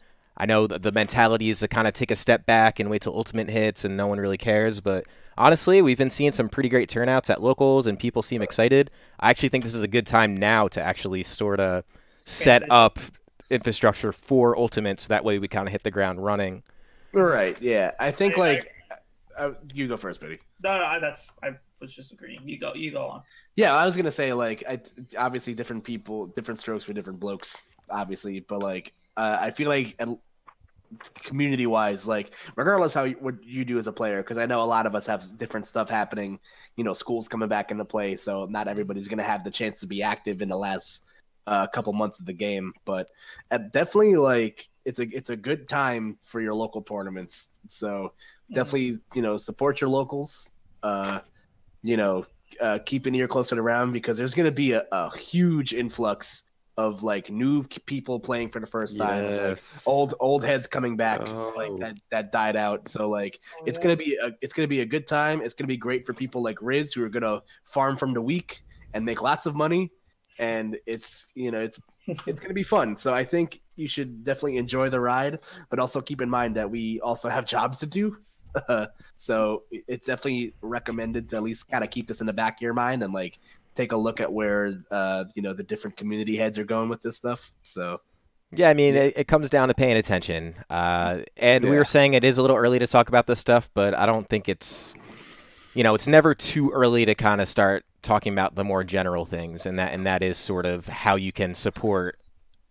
know the mentality is to kind of take a step back and wait till Ultimate hits and no one really cares, but honestly, we've been seeing some pretty great turnouts at locals and people seem excited. I actually think this is a good time now to actually sort of set up infrastructure for Ultimate so that way we kind of hit the ground running. Right, yeah. I think you go first, Betty. No, I was just agreeing. You go on. Yeah, I was gonna say obviously different people, different strokes for different blokes, obviously, but I feel like community-wise, like regardless what you do as a player, because I know a lot of us have different stuff happening. School's coming back into play, so not everybody's gonna have the chance to be active in the last couple months of the game. But definitely, it's a good time for your local tournaments. So definitely, support your locals. Keep an ear close to the round because there's gonna be a huge influx of new people playing for the first time, yes. old heads coming back, that died out. So it's gonna be a good time. It's gonna be great for people like Riz who are gonna farm from the week and make lots of money, and it's gonna be fun. So I think you should definitely enjoy the ride, but also keep in mind that we also have jobs to do. So it's definitely recommended to at least kind of keep this in the back of your mind and take a look at where the different community heads are going with this stuff. So yeah, I mean it comes down to paying attention. And we were saying it is a little early to talk about this stuff, but I don't think it's it's never too early to kind of start talking about the more general things, and that is sort of how you can support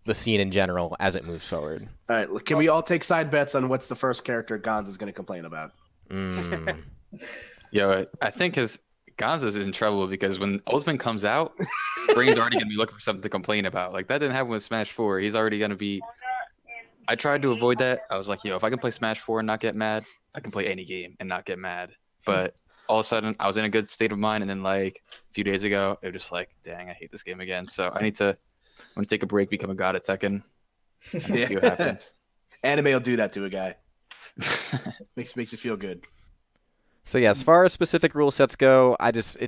the scene in general as it moves forward. All right, can we all take side bets on what's the first character Gonz is going to complain about? Yo, I think Gonz is in trouble because when Ultimate comes out, Brain's already going to be looking for something to complain about. That didn't happen with Smash 4. He's already going to be... I tried to avoid that. I was like, if I can play Smash 4 and not get mad, I can play any game and not get mad. But all of a sudden I was in a good state of mind, and then like a few days ago, it was just like, dang, I hate this game again. So I'm gonna take a break, become a god at Tekken, and we'll see what happens. Anime will do that to a guy. Makes you feel good. So yeah, as far as specific rule sets go,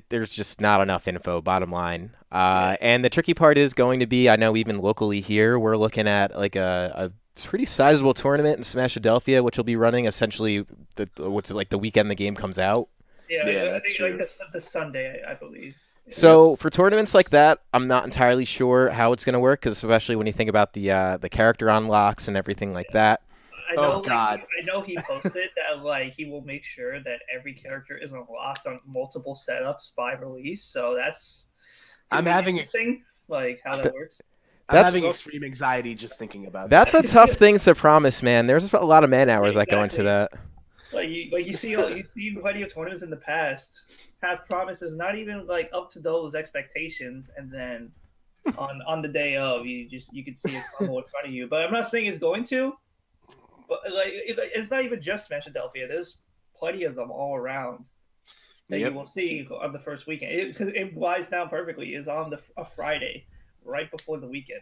there's just not enough info. Bottom line, and the tricky part is going to be, I know even locally here, we're looking at like a pretty sizable tournament in Smashadelphia, which will be running essentially the weekend the game comes out. Yeah, I that's think true. like the Sunday, I believe. So for tournaments like that, I'm not entirely sure how it's going to work, because especially when you think about the character unlocks and everything like that. I know, Oh, God. I know he posted that like he will make sure that every character is unlocked on multiple setups by release. So that's I'm having interesting, like how that works. I'm having extreme anxiety just thinking about That's that. a tough thing to promise, man. There's a lot of man hours that go into that. Like you see plenty of tournaments in the past have promises not even like up to those expectations, and then on the day of you could see it crumble in front of you. But I'm not saying it's going to. But like it's not even just Smashadelphia. There's plenty of them all around that you will see on the first weekend. Because it lies down perfectly. It's on a Friday, right before the weekend.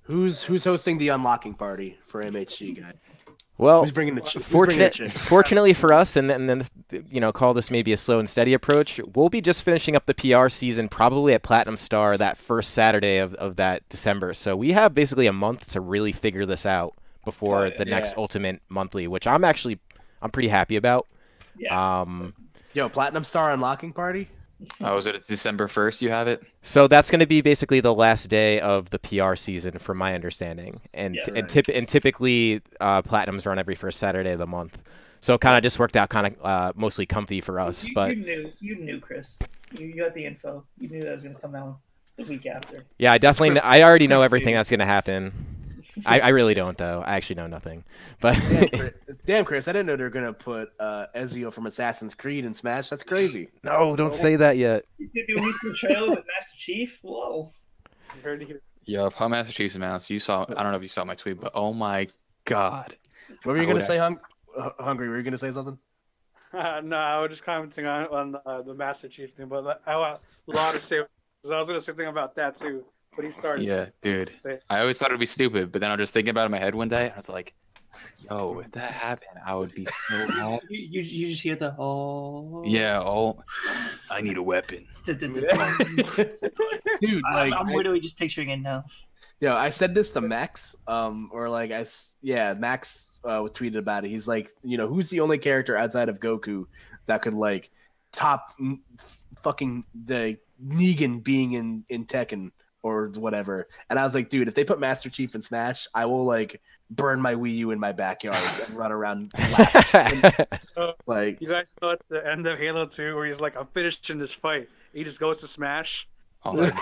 Who's hosting the unlocking party for MHG, guy? Well, Who's bringing the fortunately for us, and then call this maybe a slow and steady approach, we'll be just finishing up the PR season probably at Platinum Star that first Saturday of that December. So we have basically a month to really figure this out before the next Ultimate Monthly, which I'm pretty happy about. Yeah. Yo, Platinum Star unlocking party? Oh, is it December 1st you have it? So that's going to be basically the last day of the PR season, from my understanding. And typically Platinums run every first Saturday of the month. So it kind of just worked out kind of mostly comfy for us. You knew, Chris. You got the info. You knew that was going to come out the week after. Yeah, I already know everything that's going to happen. I really don't, though. I actually know nothing. But Damn, Chris, I didn't know they were gonna put Ezio from Assassin's Creed in Smash. That's crazy. No, don't say that yet. Did you release the trailer with Master Chief? Whoa. Yo, how Master Chief's announced, you saw. I don't know if you saw my tweet, but oh my god. What were you gonna say, Hungry? Were you gonna say something? No, I was just commenting on the Master Chief thing, but I have a lot to say. Because I was gonna say something about that too. But he started. Yeah, dude. I always thought it'd be stupid, but then I was just thinking about it in my head one day, and I was like, yo, if that happened, I would be so happy. You just hear the Yeah, I need a weapon. Dude, I'm literally just picturing it now. Yo, I said this to Max, Max tweeted about it. He's like, who's the only character outside of Goku that could like top fucking the Negan being in Tekken or whatever? And I was like, dude, if they put Master Chief in Smash, I will like burn my Wii U in my backyard and run around. Like, you guys know at the end of Halo 2 where he's like, I'm finished in this fight. He just goes to Smash. Oh, like,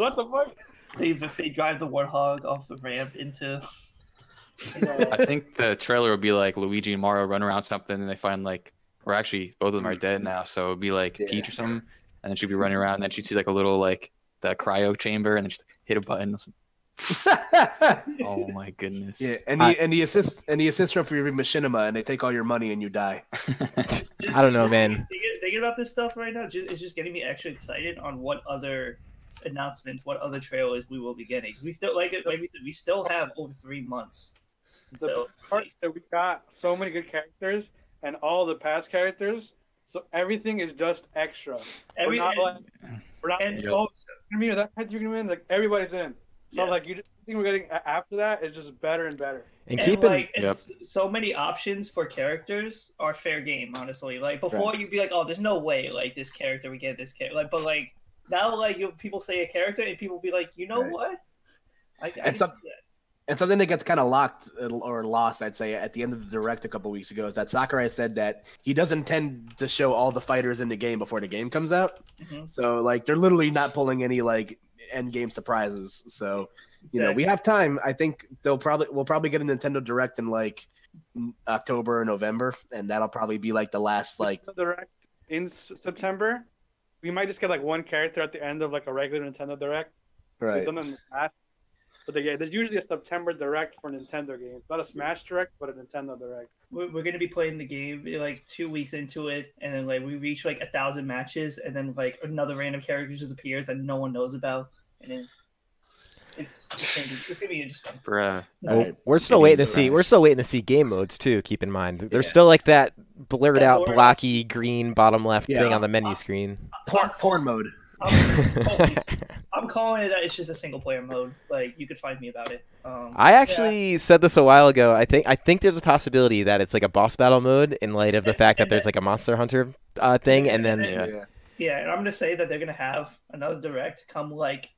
what the fuck? They drive the Warthog off the ramp into. I think the trailer would be like Luigi and Mario run around something, and they find like, or actually both of them are dead now, so it'd be like Peach or something, and then she'd be running around, and then she'd see like a little like the cryo chamber, and then she'd hit a button. Oh my goodness! Yeah, and the assist from your machinima, and they take all your money and you die. I don't know, man. Thinking about this stuff right now, it's just getting me extra excited on what other announcements, what other trailers we will be getting. We still we still have over 3 months. The part that we got so many good characters and all the past characters, so everything is just extra. We're not. Like everybody's in. So like you think we're getting after that is just better and better. And so many options for characters are fair game, honestly. Like before you'd be like, oh, there's no way like this character we get this character. Like, but like now like people say a character and people be like, you know what? I can see that. And something that gets kind of locked or lost, I'd say, at the end of the Direct a couple weeks ago is that Sakurai said that he doesn't intend to show all the fighters in the game before the game comes out. Mm-hmm. So, like, they're literally not pulling any, like, end-game surprises. So, we have time. I think we'll probably get a Nintendo Direct in, like, October or November, and that'll probably be, like, the last, like... Direct in September. We might just get, like, one character at the end of, like, a regular Nintendo Direct. Right. So But there's usually a September Direct for Nintendo games. Not a Smash Direct, but a Nintendo Direct. We're going to be playing the game like 2 weeks into it, and then like we reach like 1,000 matches, and then like another random character just appears that no one knows about, and then it's gonna be interesting. Bruh. Well, we're still waiting to see. We're still waiting to see game modes too. Keep in mind, there's still like that blurred out, blocky green bottom left thing on the menu screen. Porn mode. I'm calling it that it's just a single player mode. Like you could find me about it. I actually said this a while ago. I think there's a possibility that it's like a boss battle mode in light of the fact that there's like a Monster Hunter thing, and then and I'm gonna say that they're gonna have another direct come like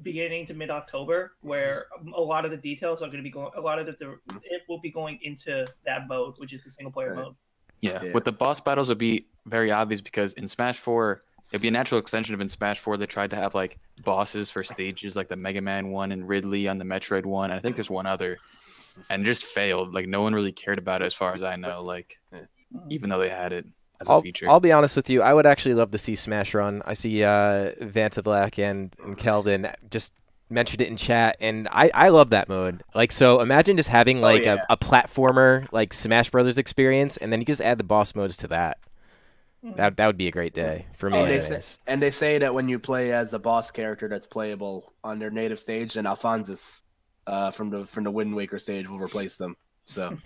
beginning to mid-October, where a lot of the details are going to be going. It will be going into that mode, which is the single player mode. Yeah, with the boss battles, it'll be very obvious because in Smash 4, it'd be a natural extension of in Smash 4. They tried to have like bosses for stages, like the Mega Man one and Ridley on the Metroid one. And I think there's one other, and just failed. Like no one really cared about it, as far as I know. Like even though they had it as a feature. I'll be honest with you. I would actually love to see Smash Run. I see Vanta Black and Kelvin just mentioned it in chat, and I love that mode. Like, so imagine just having like a platformer like Smash Brothers experience, and then you just add the boss modes to that. That would be a great day for me. And they say that when you play as a boss character that's playable on their native stage, then Alphonsus from the Wind Waker stage will replace them. So.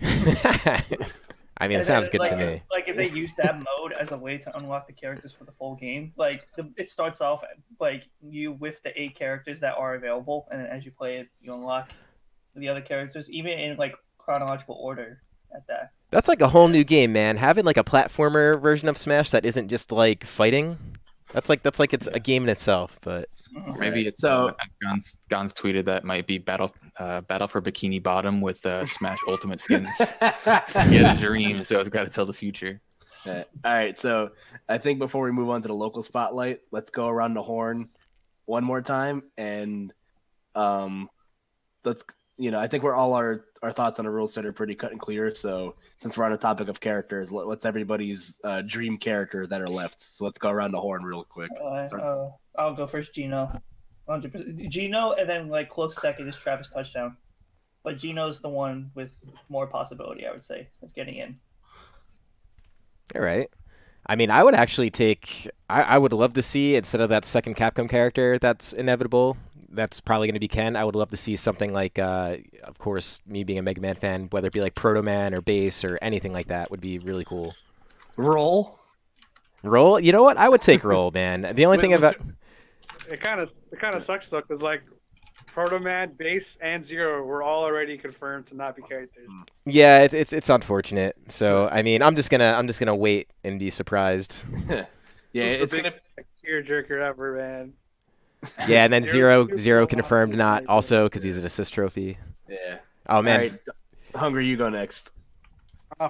I mean, it sounds good to me. Like if they use that mode as a way to unlock the characters for the full game, like it starts off like you with the 8 characters that are available, and then as you play it, you unlock the other characters, even in like chronological order. At that. That's like a whole new game, man. Having like a platformer version of Smash that isn't just like fighting. That's like it's a game in itself, but. Maybe it's Gons tweeted that might be Battle for Bikini Bottom with Smash Ultimate skins. He had a dream, so it's got to tell the future. All right, so I think before we move on to the local spotlight, let's go around the horn one more time, and let's. I think we're all our thoughts on the rule set are pretty cut and clear. So since we're on the topic of characters, what's everybody's dream character that are left? So let's go around the horn real quick. I'll go first, Gino. 100%. Gino, and then like close second is Travis Touchdown. But Gino's the one with more possibility, I would say, of getting in. All right. I mean, I would actually take. I would love to see, instead of that second Capcom character that's inevitable, that's probably going to be Ken. I would love to see something like, of course, me being a Mega Man fan, whether it be like Proto Man or Bass or anything like that would be really cool. Roll? You know what? I would take Roll, man. The only thing about it kind of sucks though, because like Proto Man, Bass, and Zero were all already confirmed to not be characters. Yeah, it's unfortunate. So I mean, I'm just gonna wait and be surprised. Yeah, it's gonna tearjerker ever, man. Yeah, and then Zero confirmed not also because he's an assist trophy. Yeah. Oh man. All right. Hungry, you go next.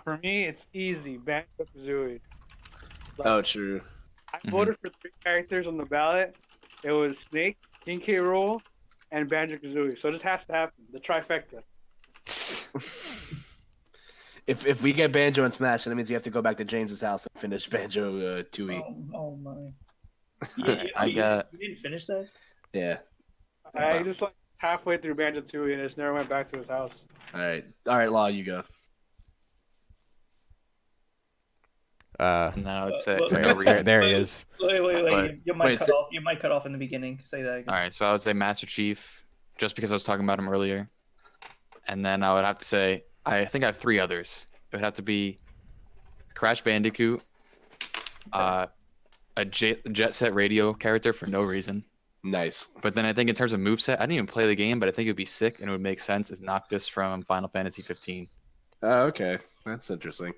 For me, it's easy. Banjo-Kazooie. Oh, true. I voted for 3 characters on the ballot. It was Snake, King K. Rool, and Banjo-Kazooie. So this has to happen. The trifecta. If we get Banjo and Smash, then that means you have to go back to James's house and finish Banjo-Tooie. Oh my. You didn't finish that? Yeah. I just like halfway through Banjo-Tooie and just never went back to his house. All right, Law, you go. No, it's for no reason. There he is. Wait. You might cut off. You might cut off in the beginning. Say that again. All right, so I would say Master Chief, just because I was talking about him earlier, and then I would have to say I think I have 3 others. It would have to be Crash Bandicoot, a Jet Set Radio character for no reason. Nice. But then I think in terms of moveset, I didn't even play the game, but I think it would be sick and it would make sense is Noctis from Final Fantasy 15. Oh, okay. That's interesting.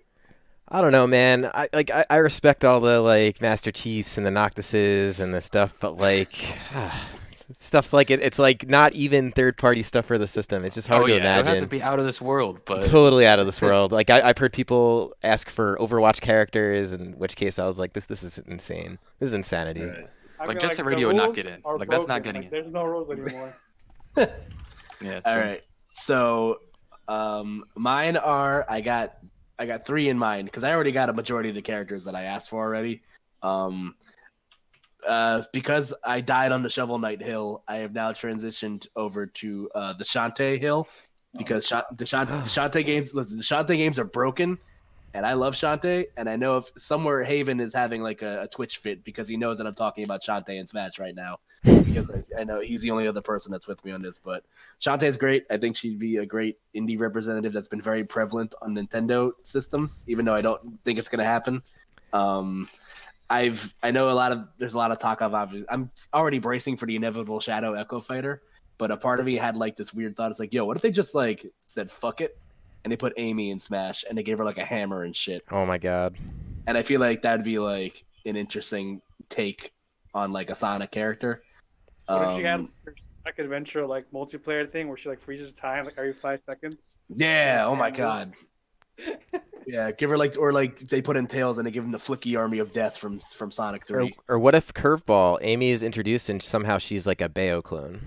I don't know, man. I respect all the like Master Chiefs and the Noctises and the stuff, but like stuff's like it's like not even third-party stuff for the system. It's just hard to imagine. It would have to be out of this world, but totally out of this world. Like I've heard people ask for Overwatch characters, in which case I was like, this is insane. This is insanity. Right. Like Jet Set Radio would not get in. Like that's not getting in. There's no rules anymore. Yeah. All right. So, mine are I got 3 in mind because I already got a majority of the characters that I asked for already. because I died on the Shovel Knight hill, I have now transitioned over to the Shantae hill because the Shantae games. Listen, the Shantae games are broken, and I love Shantae. And I know if somewhere Haven is having like a Twitch fit because he knows that I'm talking about Shantae and Smash right now. Because I know he's the only other person that's with me on this. But Shantae's great. I think she'd be a great indie representative that's been very prevalent on Nintendo systems, even though I don't think it's going to happen. I know there's a lot of talk of obviously. I'm already bracing for the inevitable Shadow Echo Fighter, but a part of me had like this weird thought. It's like, yo, what if they just like said fuck it, and they put Amy in Smash, and they gave her like a hammer and shit. Oh my god. And I feel like that'd be like an interesting take on like a Sonic character. What if she had her Sonic Adventure like multiplayer thing where she like freezes time like every 5 seconds? Yeah. Oh my god. Yeah, give her like, or like they put in Tails and they give him the Flicky Army of Death from Sonic 3. Or what if Curveball, Amy is introduced and somehow she's like a Bayo clone?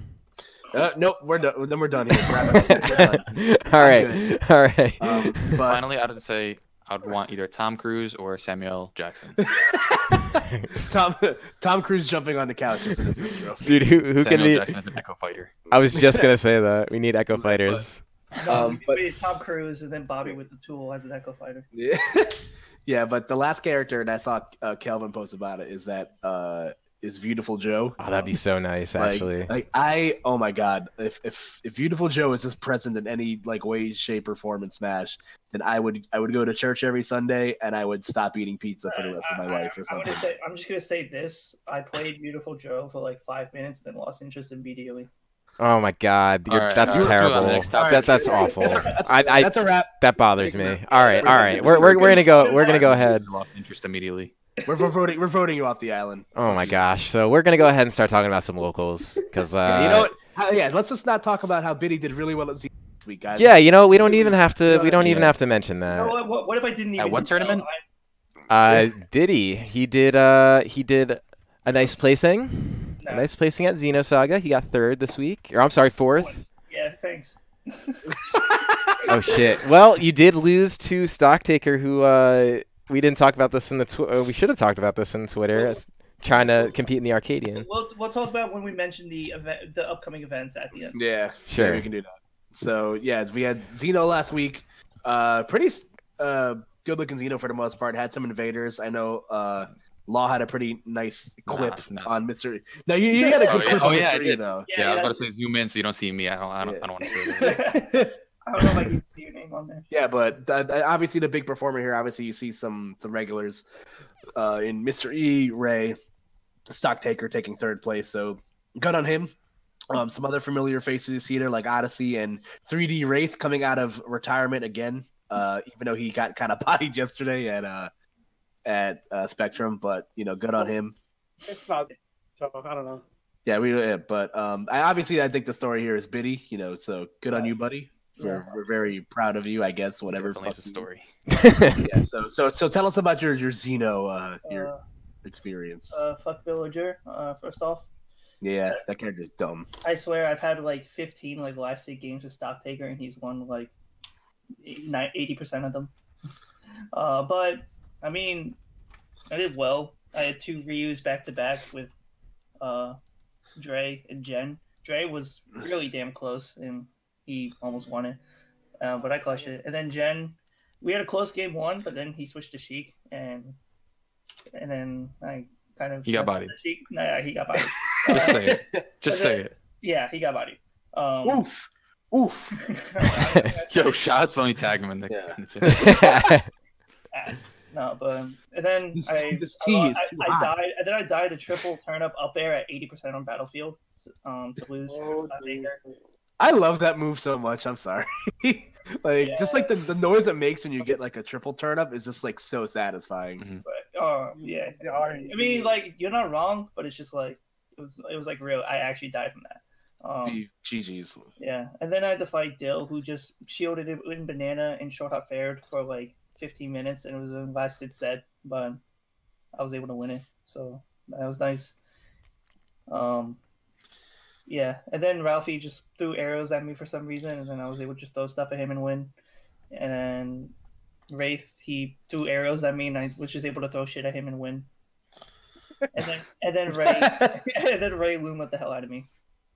Nope, we're done. Then we're done here. We're done. All right, all right. But Finally, I would say I'd want either Tom Cruise or Samuel Jackson. Tom Cruise jumping on the couch is an assist trophy. Dude, who can Samuel be? Jackson is an Echo Fighter. I was just gonna say that we need Echo Fighters. No, but- we Tom Cruise and then Bobby with the tool as an Echo Fighter. Yeah, yeah. But the last character, and I saw Kelvin post about it, is that is Beautiful Joe. Oh, that'd be so nice, actually. Oh my god, if Beautiful Joe is just present in any like way, shape, or form in Smash, then I would go to church every Sunday and I would stop eating pizza for the rest of my life or something. I'm just gonna say this: I played Beautiful Joe for like 5 minutes, then lost interest immediately. Oh my god, Alright, that's alright, terrible. let's move on to the next topic. That's awful. That's a wrap. That bothers me. All right, all right. We're gonna go ahead. Lost interest immediately. We're voting you off the island. Oh my gosh. So we're gonna go ahead and start talking about some locals because You know what? Yeah, let's just not talk about how Biddy did really well at Z this week, guys. yeah, you know we don't even have to mention You know that. what if I didn't even? At what tournament? Diddy he did a nice placing. A nice placing at Xenosaga. He got 3rd this week. Or I'm sorry, 4th. Yeah, thanks. Oh shit. Well, you did lose to Stocktaker, who we didn't talk about this in the we should have talked about this in Twitter. Trying to compete in the Arcadian. We'll talk about when we mention the upcoming events at the end. Yeah, Sure. Yeah, we can do that. So yeah, we had Xeno last week. Pretty good looking Xeno for the most part. Had some invaders. I know Law had a pretty nice clip on Mr. No, you had a good clip on Mr. E, though. Yeah, I was about to say zoom in so you don't see me. I don't want to show it. I don't know if I can see your name on there. Yeah, but obviously the big performer here. Obviously, you see some regulars in Mr. E, Ray, Stocktaker taking 3rd place. So good on him. Some other familiar faces you see there like Odyssey and 3D Wraith coming out of retirement again. Even though he got kind of bodied yesterday at Spectrum, but you know, good on him. It's not. So I don't know. Yeah, but I think the story here is Biddy. You know, so good on you, buddy. We're very proud of you, I guess. Whatever. Definitely is a story. Yeah. So tell us about your Xeno your experience. Fuck Villager. First off. Yeah, that character's dumb. I swear, I've had like 15 like last 8 games with Stocktaker, and he's won like 80% of them. But I mean, I did well. I had 2 Ryus back to back with Dre and Jen. Dre was really damn close, and he almost won it. But I clutched it. And then Jen, we had a close game 1, but then he switched to Sheik, and then I kind of... He got bodied. Nah, he got bodied. Just say it. Just say it. Yeah, he got bodied. Oof. Yo, shots. Let me tag him in the. No, but and then I died. And then I died a triple turn up air at 80% on Battlefield to lose. I love that move so much. I'm sorry. Just like the noise it makes when you get like a triple turn up is just like so satisfying. Mm-hmm. But yeah. I mean, like you're not wrong, but it's just like it was like real. I actually died from that. GG's. Yeah, and then I had to fight Dill, who just shielded it in banana and short hop fared for like 15 minutes, and it was a lasted set, but I was able to win it, so that was nice. Yeah, and then Ralphie just threw arrows at me for some reason, and then I was able to just throw stuff at him and win. And then Wraith, he threw arrows at me, and I was just able to throw shit at him and win. and then Ray and then Ray loomed the hell out of me.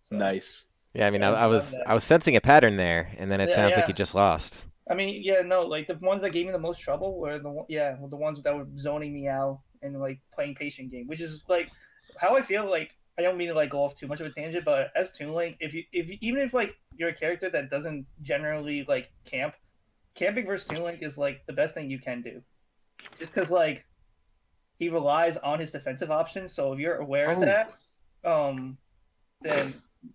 So, Nice. Yeah, I mean, Yeah, I was sensing a pattern there, and then it Yeah, sounds like yeah. you just lost. I mean, yeah, no, like the ones that gave me the most trouble were the ones that were zoning me out and like playing patient game, which is like how I feel. Like I don't mean to like go off too much of a tangent, but as Toon Link, if you even if like you're a character that doesn't generally like camping versus Toon Link is like the best thing you can do, just because like he relies on his defensive options. So if you're aware of that, then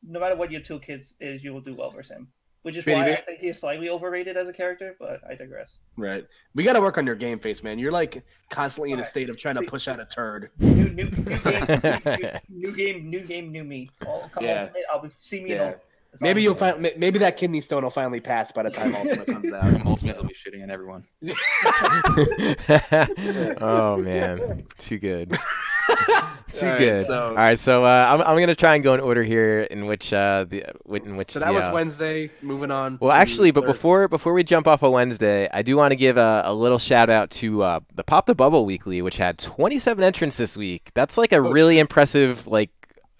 no matter what your toolkit is, you will do well versus him. Which is why I think he's slightly overrated as a character, but I digress. Right. We got to work on your game face, man. You're like constantly in a state of trying to push out a turd. New game, new me. Come Ultimate, see me in Ultimate. Maybe you'll find. Maybe that kidney stone will finally pass by the time Ultimate comes out. Ultimate will be shitting on everyone. Oh man, too good. Too All right, good. so- All right, so I'm gonna try and go in order here in which So that was Wednesday. Moving on. Well, to actually, but Thursday. before we jump off of Wednesday, I do want to give a little shout out to the Pop the Bubble Weekly, which had 27 entrants this week. That's like a really impressive like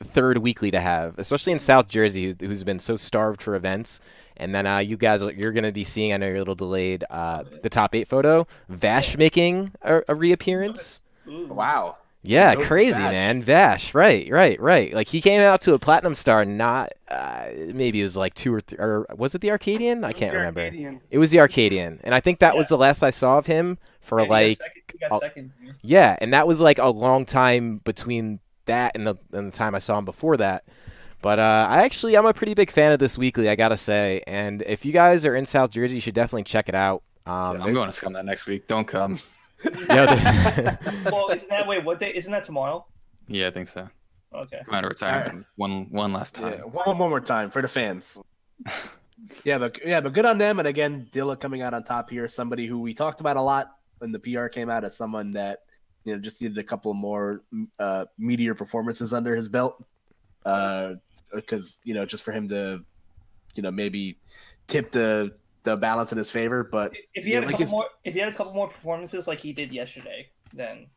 third weekly to have, especially in South Jersey, who's been so starved for events. And then you guys, you're going to be seeing, I know you're a little delayed, the top 8 photo. Vash making a reappearance. Wow. Yeah, Note to crazy, Vash. man. Vash, right. Like, he came out to a Platinum Star, not, maybe it was like 2 or 3, or was it the Arcadian? I can't remember. Arcadian. It was the Arcadian. And I think that was the last I saw of him for He got second. yeah, and that was like a long time between that and the time I saw him before that. But I'm a pretty big fan of this weekly, I gotta say. And if you guys are in South Jersey, you should definitely check it out. I'm going to Scum that next week. Don't come. Well, Isn't that what day? Isn't that tomorrow? Yeah, I think so. Okay. Come out of retirement one last time. Yeah, one more time for the fans. but good on them. And again, Dilla coming out on top here, somebody who we talked about a lot when the PR came out as someone that just needed a couple more meteor performances under his belt. Because just for him to maybe tip the balance in his favor. But if he had a couple more performances like he did yesterday, then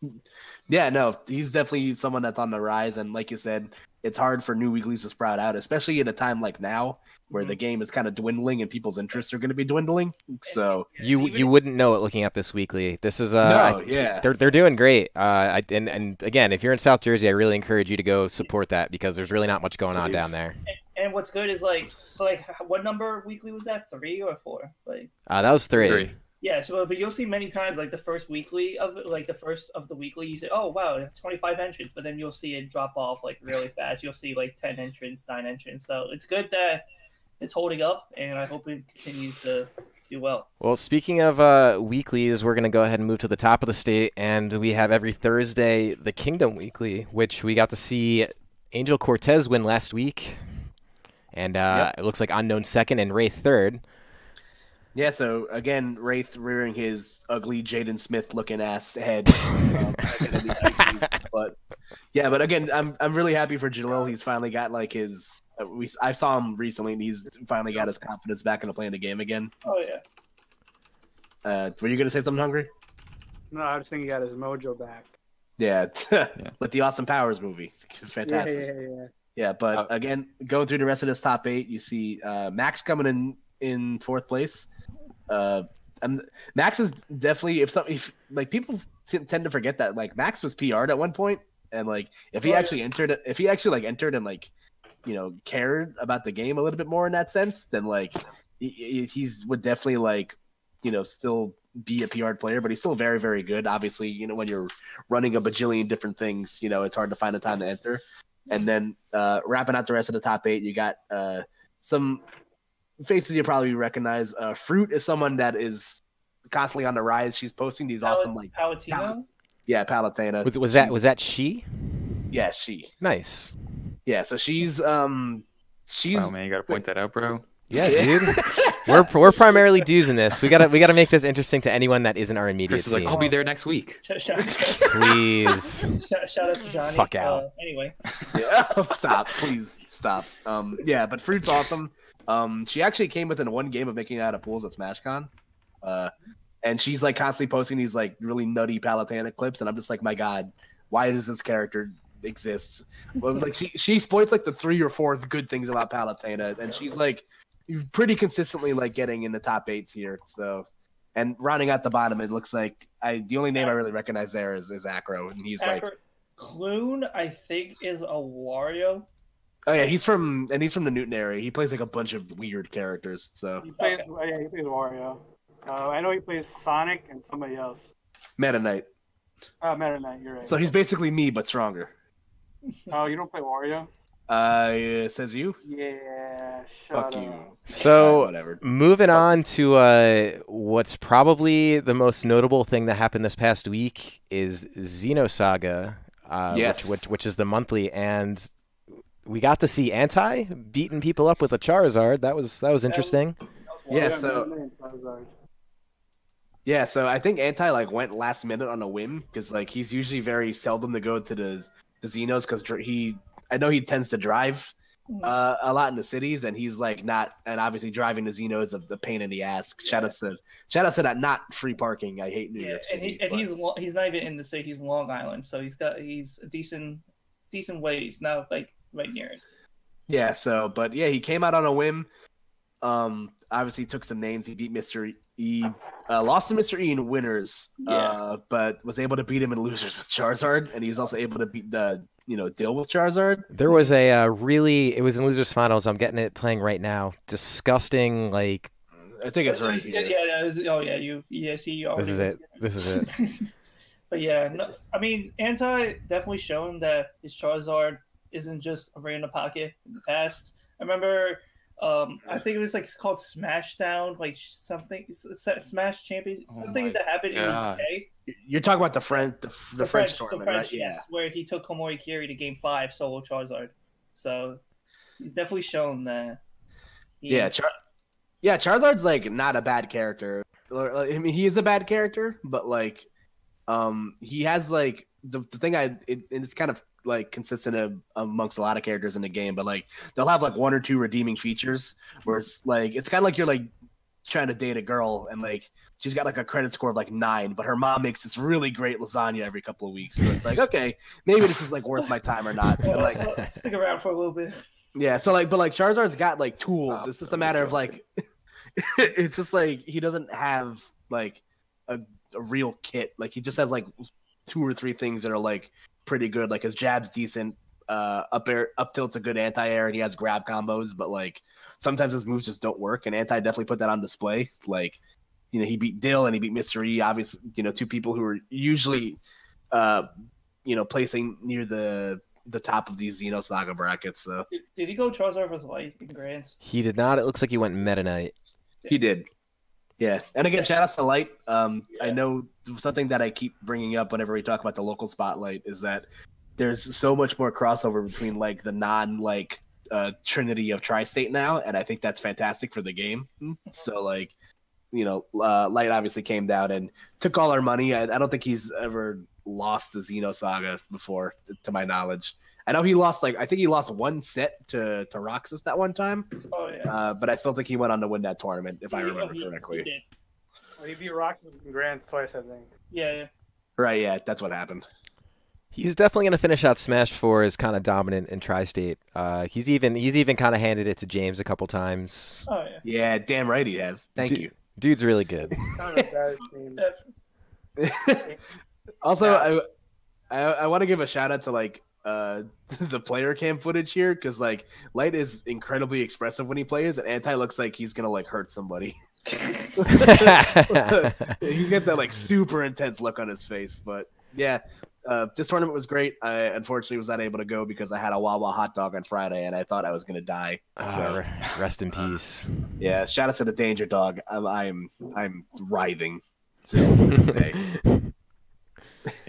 he's definitely someone that's on the rise. And like you said, it's hard for new weeklies to sprout out, especially in a time like now where the game is kind of dwindling and people's interests are going to be dwindling. So you wouldn't know it looking at this weekly. This is they're doing great. And again, if you're in South Jersey, I really encourage you to go support that because there's really not much going on down there. And what's good is like what number weekly was that? 3 or 4? Like that was 3. Yeah, so but you'll see many times like the first weekly of it, like the first of the weekly, you say, oh wow, 25 entrants, but then you'll see it drop off like really fast. You'll see like 10 entrants, 9 entrants. So it's good that it's holding up, and I hope it continues to do well. Well, speaking of weeklies, we're going to go ahead and move to the top of the state, and we have every Thursday the Kingdom Weekly, which we got to see Angel Cortez win last week, and it looks like Unknown second and Ray third. Yeah, so again, Wraith rearing his ugly Jaden Smith looking ass head. But again, I'm really happy for Jalil. He's finally got like his. I saw him recently, and he's finally got his confidence back into playing the game again. Oh yeah. Were you gonna say something, Hungry? No, I was thinking he got his mojo back. Yeah, like the Austin Powers movie. Fantastic. Yeah, but again, going through the rest of this top 8, you see Max coming in 4th place. And Max is definitely if people tend to forget that like Max was PR'd at one point, and like if he actually entered and like cared about the game a little bit more in that sense, then like he's would definitely like still be a PR'd player, but he's still very, very good. Obviously, when you're running a bajillion different things, it's hard to find the time to enter. And then wrapping out the rest of the top 8, you got some faces you probably recognize. Fruit is someone that is constantly on the rise. She's posting these awesome like Palatino? Yeah, Palatena. Was that she? Yeah, she. Nice. Yeah, so she's Oh man, you gotta point that out, bro. Yeah, dude. We're primarily dudes in this. We gotta make this interesting to anyone that isn't our immediate Chris is like, scene. I'll be there next week. Please. Shout out to Johnny. Fuck out. Anyway. Yeah, stop, please stop. Yeah, but Fruit's awesome. She actually came within 1 game of making it out of pools at SmashCon. And she's like constantly posting these like really nutty Palatana clips, and I'm just like, my God, why does this character exist? Well, like she exploits like the 3 or 4 good things about Palutena, and she's like pretty consistently like getting in the top 8s here. So, and rounding out the bottom, it looks like the only name I really recognize there is Acro, and he's like Clune, I think, is a Wario. Oh yeah, he's from the Newton area. He plays like a bunch of weird characters. So He plays Wario. I know he plays Sonic and somebody else. Meta Knight. Meta Knight, you're right. So he's basically me but stronger. Oh, you don't play Wario? Says you? Yeah, Fuck shut you. up. So Whatever. moving on to what's probably the most notable thing that happened this past week is Xenosaga, Yes. which is the monthly, and we got to see Anti beating people up with a Charizard. That was interesting. Yeah, Wario, so- Meta Knight, Charizard. Yeah, so I think Anti like went last minute on a whim because like he's usually very seldom to go to the Xenos because I know he tends to drive a lot in the cities, and he's like not, and obviously driving the Xenos of the pain in the ass. Shout out to that not free parking. I hate New York City. And he's not even in the city. He's in Long Island, so he's a decent ways now, like right near it. Yeah, so but yeah, he came out on a whim. Obviously took some names. He beat Mr. E. Lost to Mr. E in winners, but was able to beat him in losers with Charizard, and he was also able to beat Dill with Charizard. There was it was in losers finals. I'm getting it playing right now. Disgusting, like I think it's right here. this is it. This is it. But yeah, no, I mean, Anti definitely shown that his Charizard isn't just a random pocket in the past. I remember, I think it was like called Smashdown, like something, Smash Champion, something that happened in the UK. You're talking about the French tournament, right? Yes, where he took Komori Kiri to Game 5 solo Charizard. So he's definitely shown that. Charizard's like not a bad character. I mean, he is a bad character, but like, he has like the thing it's kind of like consistent amongst a lot of characters in the game, but like they'll have like 1 or 2 redeeming features where it's like it's kind of like you're like trying to date a girl and like she's got like a credit score of like 9, but her mom makes this really great lasagna every couple of weeks, so it's like, okay, maybe this is like worth my time or not. And, like, stick around for a little bit. Yeah, so like, but like Charizard's got like tools. It's just a matter of like, it's just like he doesn't have like a real kit. Like he just has like 2 or 3 things that are like pretty good. Like his jab's decent, up tilt's a good anti-air, and he has grab combos. But like sometimes his moves just don't work, and Anti definitely put that on display. Like, he beat Dill and he beat Mr. E. Obviously, 2 people who are usually, placing near the top of these Xenosaga brackets. So did he go Charizard versus Light in Grants? He did not. It looks like he went Meta Knight. He did. Yeah, and again, shout out to Light. I know something that I keep bringing up whenever we talk about the local spotlight is that there's so much more crossover between like the trinity of Tristate now, and I think that's fantastic for the game. So like, Light obviously came down and took all our money. I don't think he's ever lost the Xenosaga before, to my knowledge. I know he lost I think he lost 1 set to Roxas that one time. Oh yeah. But I still think he went on to win that tournament, if I remember correctly. He did. Well, he beat Roxas in Grand twice, I think. Yeah. Right, yeah, that's what happened. He's definitely going to finish out Smash 4 as kind of dominant in Tri-State. He's even kind of handed it to James a couple times. Oh yeah. Yeah, damn right he has. Thank you. Dude's really good. Also, I want to give a shout out to like the player cam footage here, because like Light is incredibly expressive when he plays, and Anti looks like he's gonna like hurt somebody. He's got that like super intense look on his face. But yeah, this tournament was great. I unfortunately was not able to go because I had a Wawa hot dog on Friday, and I thought I was gonna die. So, rest in peace. Yeah, shout out to the Danger Dog. I'm writhing still to this day.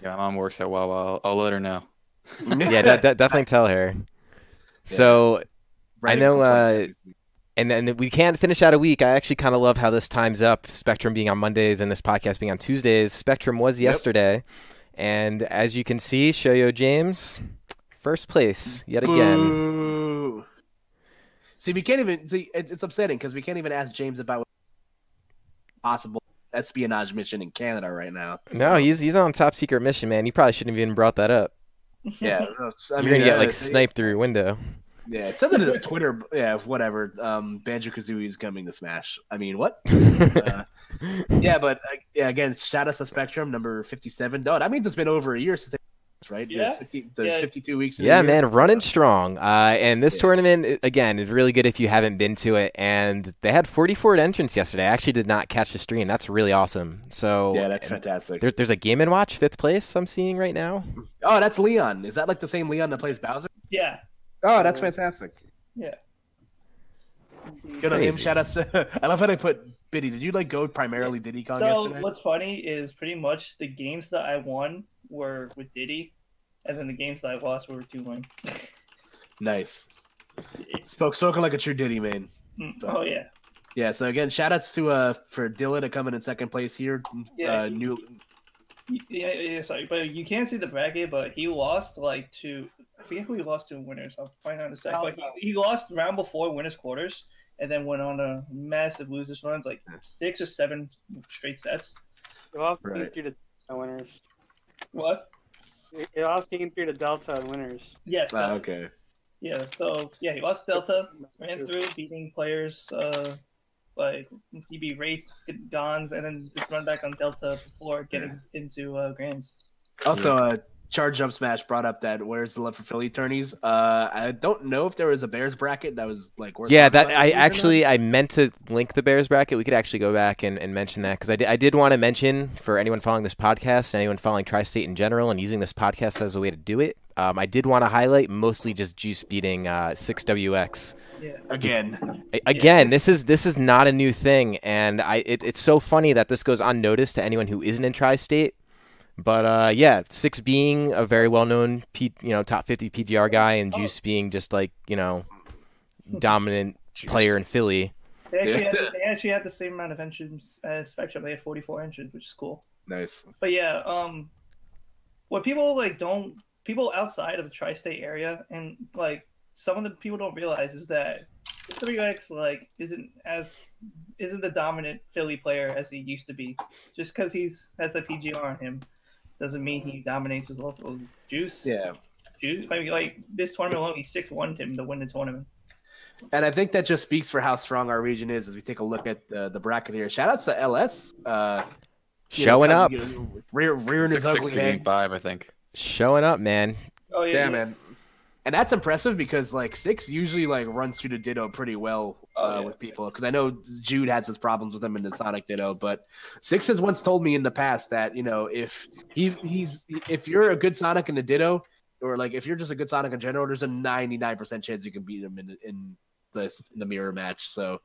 Yeah, my mom works at Wawa. I'll let her know. Yeah, definitely tell her. So I know, and then we can't finish out a week. I actually kind of love how this times up. Spectrum being on Mondays and this podcast being on Tuesdays. Spectrum was yesterday, and as you can see, Shoyo James, first place yet again. Ooh. See, we can't even see. It's upsetting because we can't even ask James about what's possible espionage mission in Canada right now. No, he's on a top secret mission, man. You probably shouldn't have even brought that up. Yeah, You're gonna get like sniped through your window. Yeah, it says it in his Twitter. Yeah, whatever. Banjo-Kazooie's coming to Smash. I mean, what? Yeah, but yeah, again, shout out to Spectrum number 57. No, that means it's been over a year since. Right? Yeah. There's 52 weeks. In Yeah, a year. man, running strong. And this tournament, again, is really good if you haven't been to it. And they had 44 entrants yesterday. I actually did not catch the stream. That's really awesome. So yeah, that's fantastic. There's a Game & Watch 5th place I'm seeing right now. Oh, that's Leon. Is that like the same Leon that plays Bowser? Yeah. Oh, that's fantastic. Yeah. Good on him. Crazy. Shout out to, I love how they put Biddy. Did you like go primarily Diddy Kong So yesterday? what's funny is pretty much the games that I won were with Diddy, and then the games that I lost were with Dueling. Nice. Spoken like a true Diddy man. Oh yeah. Yeah. So again, shout outs to for Dylan to come in second place here. Yeah. New. Sorry, but you can't see the bracket, but he lost like to, I forget who he lost to in winners. I'll find out in a sec. But he lost round before winners quarters, and then went on a massive losers runs, like 6 or 7 straight sets. It lost Right. Game 3 to winners. What? It lost Game 3 to Delta and winners. Yes. Okay. Yeah. So yeah, he lost Delta, ran through beating players. Like he beat Wraith, Gons, and then just run back on Delta before getting into Grands. Also, Charge Up Smash brought up that where's the love for Philly tourneys. I don't know if there was a Bears bracket that was like worth. Yeah, talking that about I meant to link the Bears bracket. We could actually go back and mention that because I did want to mention for anyone following this podcast, anyone following Tristate in general, and using this podcast as a way to do it. I did want to highlight mostly just Juice beating 6WX. Yeah. Again. This is not a new thing, and it's so funny that this goes unnoticed to anyone who isn't in Tri-State. But yeah, 6 being a very well-known top 50 PGR guy, and Juice being just like dominant player in Philly. They actually had the same amount of entrants as Spectrum. They had 44 entrants, which is cool. Nice. But yeah, what people people outside of the tri-state area, and like some of the people don't realize is that 6WX like isn't the dominant Philly player as he used to be. Just because has a PGR on him doesn't mean he dominates his locals. Juice. Yeah. Juice. I mean, like this tournament alone, he 6-1'd him to win the tournament. And I think that just speaks for how strong our region is as we take a look at the bracket here. Shout outs to LS. Showing up. Rearing his ugly head. 5, I think. Showing up, man. Oh yeah, Man. And that's impressive because like 6 usually like runs through the Ditto pretty well with people. Because I know Jude has his problems with him in the Sonic Ditto, but 6 has once told me in the past that if if you're a good Sonic in the Ditto, or like if you're just a good Sonic in general, there's a 99% chance you can beat him in the mirror match. So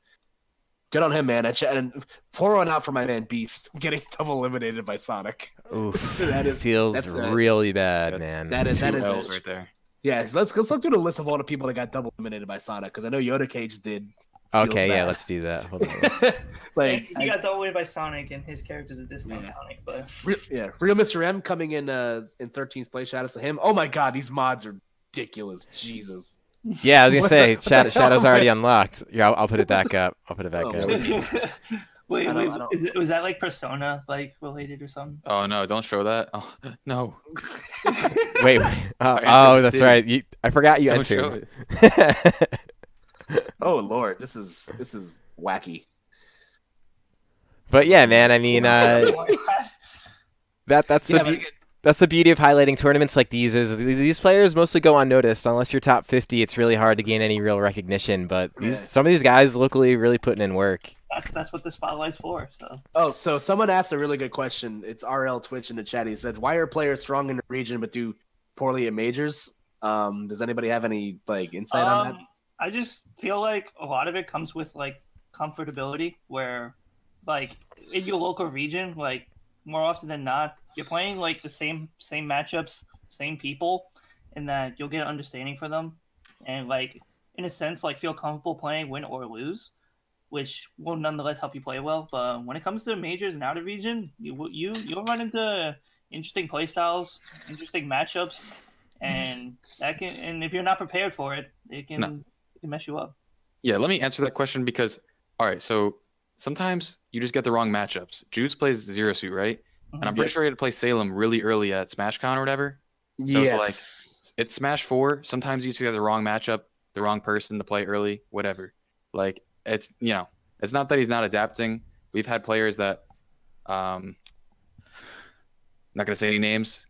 good on him, man. And pour one out for my man Beast getting double eliminated by Sonic. Oof, feels feels really bad, man. That is L's right there. Yeah, let's look through the list of all the people that got double eliminated by Sonic because I know Yoda Cage did. Okay, yeah, bad. let's do that. Hold on. Let's... Like he got double by Sonic, and his character's a discount Sonic. But Real Mr. M coming in 13th place. Shout out to him. Oh my God, these mods are ridiculous. Jesus. Yeah, I was gonna say Shadow's already unlocked. Yeah, I'll put it back up. Up. Wait, was that like Persona like related or something? Oh no! Don't show that. Oh no! Wait. Oh, that's right. I forgot you Don't show entered. Oh Lord, this is wacky. But yeah, man. I mean, that's the beauty of highlighting tournaments like these. Is these players mostly go unnoticed unless you're top 50. It's really hard to gain any real recognition. But some of these guys locally really putting in work. That's what the spotlight's for. So. Oh, so someone asked a really good question. It's RL Twitch in the chat. He says, "Why are players strong in the region but do poorly at majors?" Does anybody have any like insight on that? I just feel like a lot of it comes with like comfortability, where like in your local region, like more often than not, you're playing like the same matchups, same people, and that you'll get an understanding for them, and like in a sense, like feel comfortable playing win or lose, which will nonetheless help you play well. But when it comes to majors and out of region, you'll run into interesting playstyles, interesting matchups, and if you're not prepared for it, it can mess you up. Yeah, let me answer that question because all right, so sometimes you just get the wrong matchups. Juice plays Zero Suit, right? And I'm pretty Yep. sure he had to play Salem really early at SmashCon or whatever. So it's like it's Smash 4. Sometimes you just get the wrong matchup, the wrong person to play early, whatever. Like it's it's not that he's not adapting. We've had players that not gonna say any names,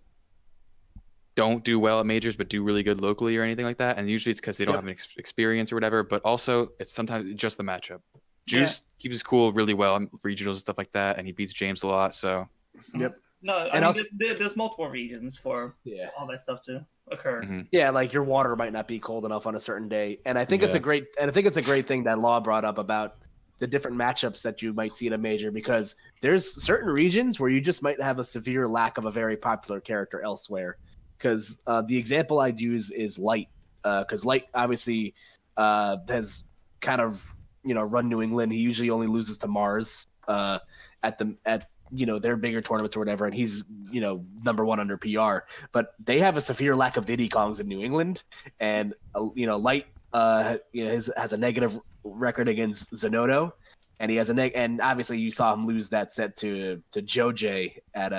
don't do well at majors but do really good locally or anything like that. And usually it's because they don't have an experience or whatever. But also it's sometimes just the matchup. Juice keeps his cool really well in regionals and stuff like that, and he beats James a lot. So Yep. No, I mean, there's multiple regions for all that stuff to occur. Yeah, like your water might not be cold enough on a certain day, and I think it's a great thing that Law brought up about the different matchups that you might see in a major, because there's certain regions where you just might have a severe lack of a very popular character elsewhere. Because the example I'd use is Light, because Light obviously has kind of run New England. He usually only loses to Mars at their bigger tournaments or whatever, and he's #1 under PR. But they have a severe lack of Diddy Kongs in New England, and Light has a negative record against Zenodo, and he has and obviously you saw him lose that set to Joj at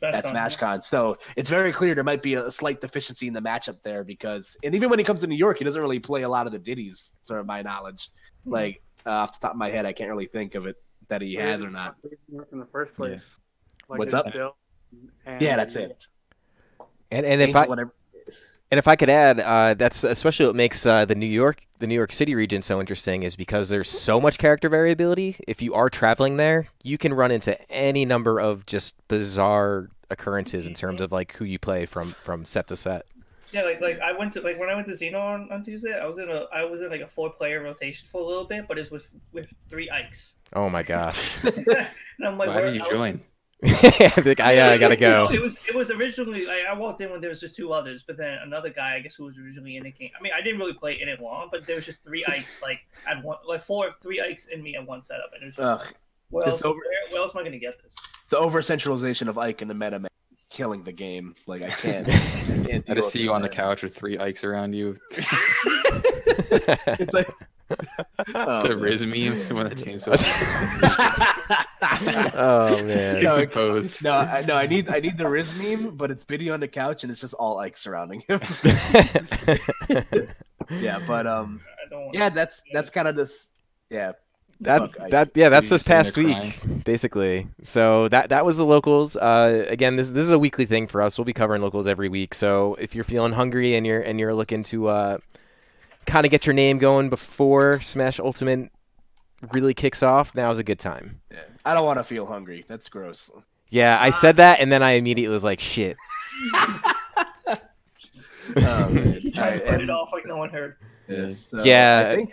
SmashCon. So it's very clear there might be a slight deficiency in the matchup there, and even when he comes to New York, he doesn't really play a lot of the Diddies, sort of my knowledge. Like off the top of my head, I can't really think of it that he has or not. In the first place. Like What's up? Yeah, that's it. And if I could add, that's especially what makes the New York City region so interesting, is because there's so much character variability. If you are traveling there, you can run into any number of just bizarre occurrences in terms of like who you play from set to set. Yeah, like I went to when I went to Xeno on Tuesday, I was in like a 4-player rotation for a little bit, but it's with 3 Ikes. Oh my gosh! And I'm like, why did you join? I gotta go. It was originally I walked in when there was just 2 others, but then another guy, I guess, who was originally in it came. I mean, I didn't really play in it long, but there was just 3 Ikes at one, 3 Ikes in me at one setup, and it was just where else am I gonna get this? The over centralization of Ike in the meta, man, killing the game. Like I can't. I just see you on the couch with 3 Ikes around you. It's like the Riz meme when the chainsaw. Oh man. Stupid pose. No, I need the Riz meme, but it's Biddy on the couch and it's just all Ike surrounding him. Yeah, but that's kind of this. Yeah. That's this past week, basically. So that was the locals. Again, this is a weekly thing for us. We'll be covering locals every week. So if you're feeling hungry and you're looking to kind of get your name going before Smash Ultimate really kicks off, now's a good time. Yeah. I don't want to feel hungry. That's gross. Yeah, I said that, and then I immediately was like, shit. You tried to cut it off like no one heard. So yeah.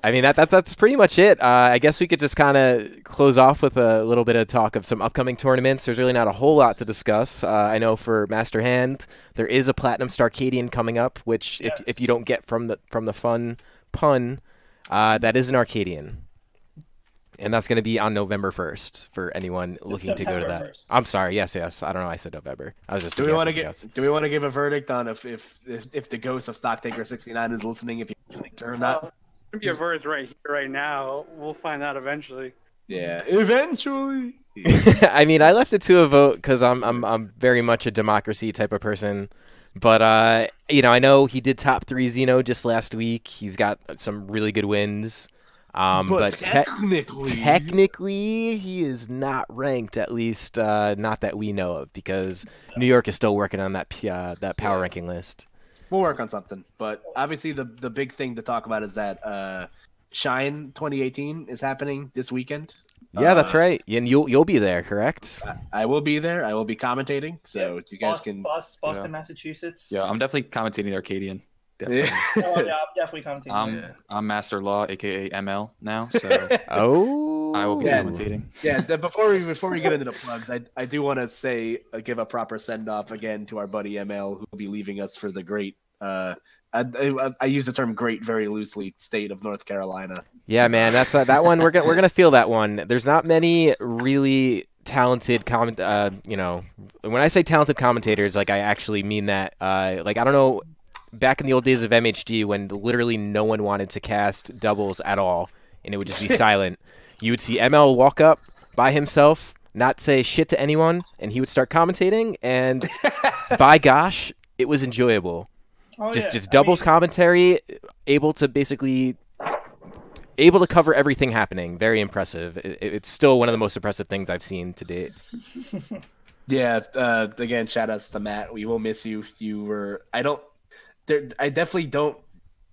I mean, that's pretty much it. I guess we could just kind of close off with a little bit of talk of some upcoming tournaments. There's really not a whole lot to discuss. I know for Master Hand, there is a Platinum Starcadian coming up, which if you don't get from the fun pun, that is an Arcadian. And that's going to be on November 1st for anyone looking to go to that. 1st. I'm sorry. Yes. I don't know. I said November. I was just. Do we want to give a verdict on if the ghost of Stocktaker 69 is listening? If you or not? Your words right here, right now. We'll find out eventually. Yeah, eventually. I mean, I left it to a vote because I'm very much a democracy type of person. But I know he did top 3 Xeno just last week. He's got some really good wins. But technically, he is not ranked, at least not that we know of, because New York is still working on that power ranking list. We'll work on something, but obviously the big thing to talk about is that Shine 2018 is happening this weekend. Yeah, that's right. And you'll be there, correct? I will be there. I will be commentating, so you guys can. Boston, Massachusetts. Yeah, I'm definitely commentating the Arcadian. Definitely. I'm definitely commentating. I'm Master Law, aka ML now, so I will be commentating. Yeah, before we get into the plugs, I do want to give a proper send off again to our buddy ML, who will be leaving us for the great. I use the term "great" very loosely. State of North Carolina. Yeah, man, that's that one. We're gonna feel that one. There's not many really talented when I say talented commentators, like I actually mean that. Like I don't know, back in the old days of MHD when literally no one wanted to cast doubles at all, and it would just be silent. you would see ML walk up by himself, not say shit to anyone, and he would start commentating, and by gosh, it was enjoyable. Oh, Just doubles commentary, able to cover everything happening. Very impressive. It's still one of the most impressive things I've seen to date. Yeah. Again, shout outs to Matt. We will miss you. I definitely don't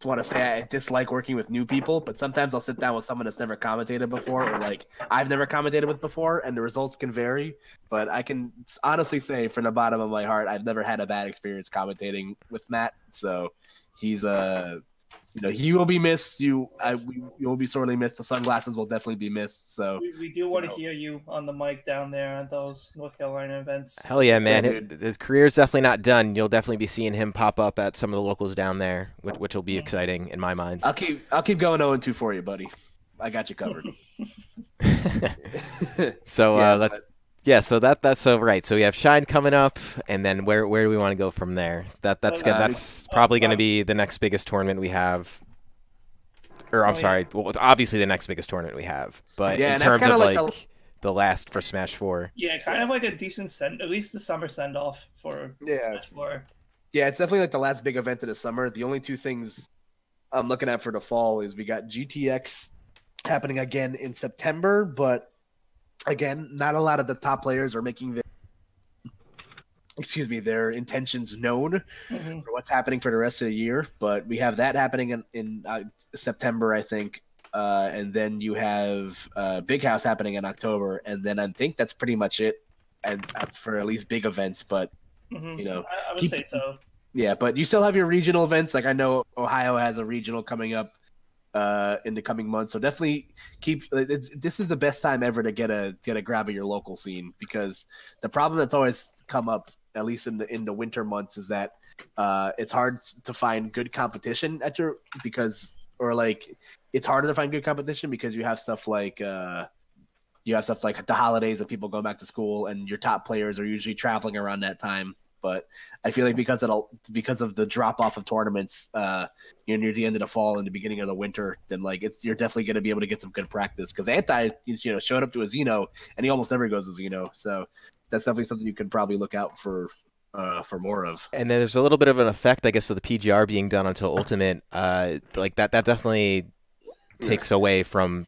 want to say I dislike working with new people, but sometimes I'll sit down with someone that's never commentated before, or like I've never commentated with before, and the results can vary. But I can honestly say from the bottom of my heart, I've never had a bad experience commentating with Matt. So he's he will be missed. You will be sorely missed. The sunglasses will definitely be missed. So we do want to hear you on the mic down there at those North Carolina events. Hell yeah, man! Yeah, His career's definitely not done. You'll definitely be seeing him pop up at some of the locals down there, which will be exciting in my mind. I'll keep going 0-2 for you, buddy. I got you covered. So so that's so right. So we have Shine coming up, and then where do we want to go from there? That's good. That's probably going to be the next biggest tournament we have. Or I'm sorry, well, obviously the next biggest tournament we have, but in terms of like the last for Smash 4. Yeah, kind of like a decent at least the summer send off for Smash 4. Yeah, it's definitely like the last big event of the summer. The only two things I'm looking at for the fall is we got GTX happening again in September, but again, not a lot of the top players are making their intentions known for what's happening for the rest of the year. But we have that happening in September, I think, and then you have Big House happening in October, and then I think that's pretty much it, and that's for at least big events. But I would say so. Yeah, but you still have your regional events. Like I know Ohio has a regional coming up in the coming months, so definitely this is the best time ever to get a grab of your local scene, because the problem that's always come up, at least in the winter months, is that it's hard to find good competition it's harder to find good competition because you have stuff like the holidays and people going back to school, and your top players are usually traveling around that time. But I feel like because of the drop off of tournaments, near the end of the fall and the beginning of the winter, then you're definitely going to be able to get some good practice. Because Anti, showed up to a Xeno and he almost never goes to Xeno, so that's definitely something you can probably look out for more of. And then there's a little bit of an effect, I guess, of the PGR being done until Ultimate. Like that definitely takes away from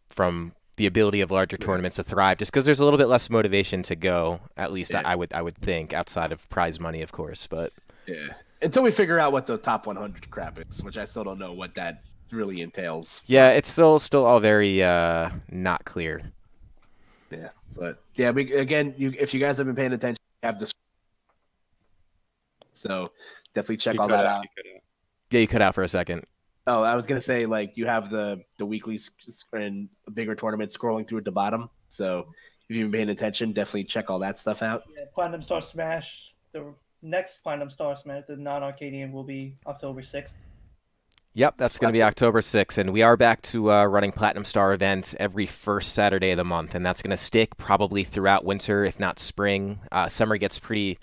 the ability of larger tournaments to thrive, just because there's a little bit less motivation to go. At least I would think, outside of prize money, of course. But yeah, until we figure out what the top 100 crap is, which I still don't know what that really entails. Yeah, it's still all very not clear. Yeah, but yeah, if you guys have been paying attention, you have this. So definitely check all that out. Yeah, you cut out for a second. Oh, I was gonna say, you have the weekly and bigger tournaments scrolling through at the bottom. So if you've been paying attention, definitely check all that stuff out. Yeah, Platinum Star Smash. The next Platinum Star Smash, the non-Arcadian, will be October 6th. Yep, that's going to be October 6th, and we are back to running Platinum Star events every first Saturday of the month, and that's going to stick probably throughout winter, if not spring. Summer gets a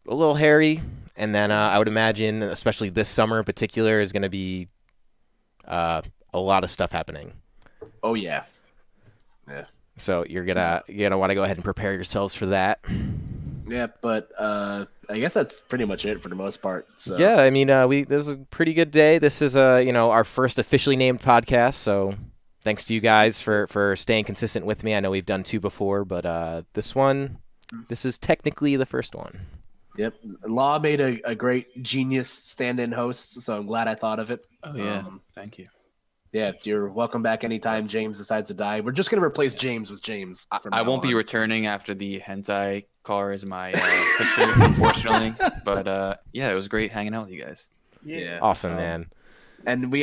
little hairy, and then I would imagine, especially this summer in particular, is going to be a lot of stuff happening. Oh yeah, yeah. So you're gonna want to go ahead and prepare yourselves for that. Yeah, but I guess that's pretty much it for the most part. So. Yeah, I mean, this is a pretty good day. This is our first officially named podcast, so thanks to you guys for staying consistent with me. I know we've done 2 before, but this is technically the first one. Yep, Law made a great genius stand-in host, so I'm glad I thought of it. Oh yeah, thank you. Yeah, you're welcome back anytime James decides to die. We're just going to replace James with James. I won't be returning after the hentai car is my picture, unfortunately. But yeah, it was great hanging out with you guys. Yeah. Awesome, man. And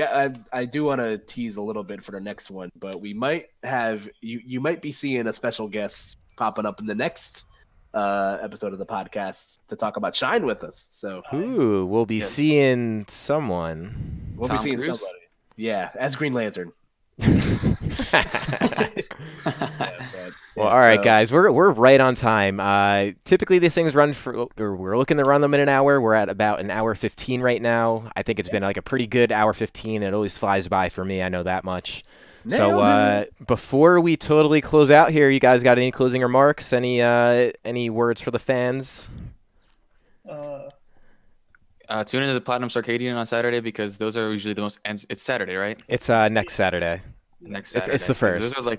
I do want to tease a little bit for the next one, but we might have you might be seeing a special guest popping up in the next episode of the podcast to talk about Shine with us. So we'll be seeing someone. We'll be seeing somebody. Yeah, as Green Lantern. Well, all right, guys, we're right on time. Typically, these things we're looking to run them in an hour. We're at about an hour 15 right now. I think it's been like a pretty good hour 15. It always flies by for me. I know that much. So Nailed it. before we totally close out here, you guys got any closing remarks? Any words for the fans? Tune into the Platinum Circadian on Saturday because those are usually the most. It's Saturday, right? It's next Saturday. Next Saturday. It's the first. Those are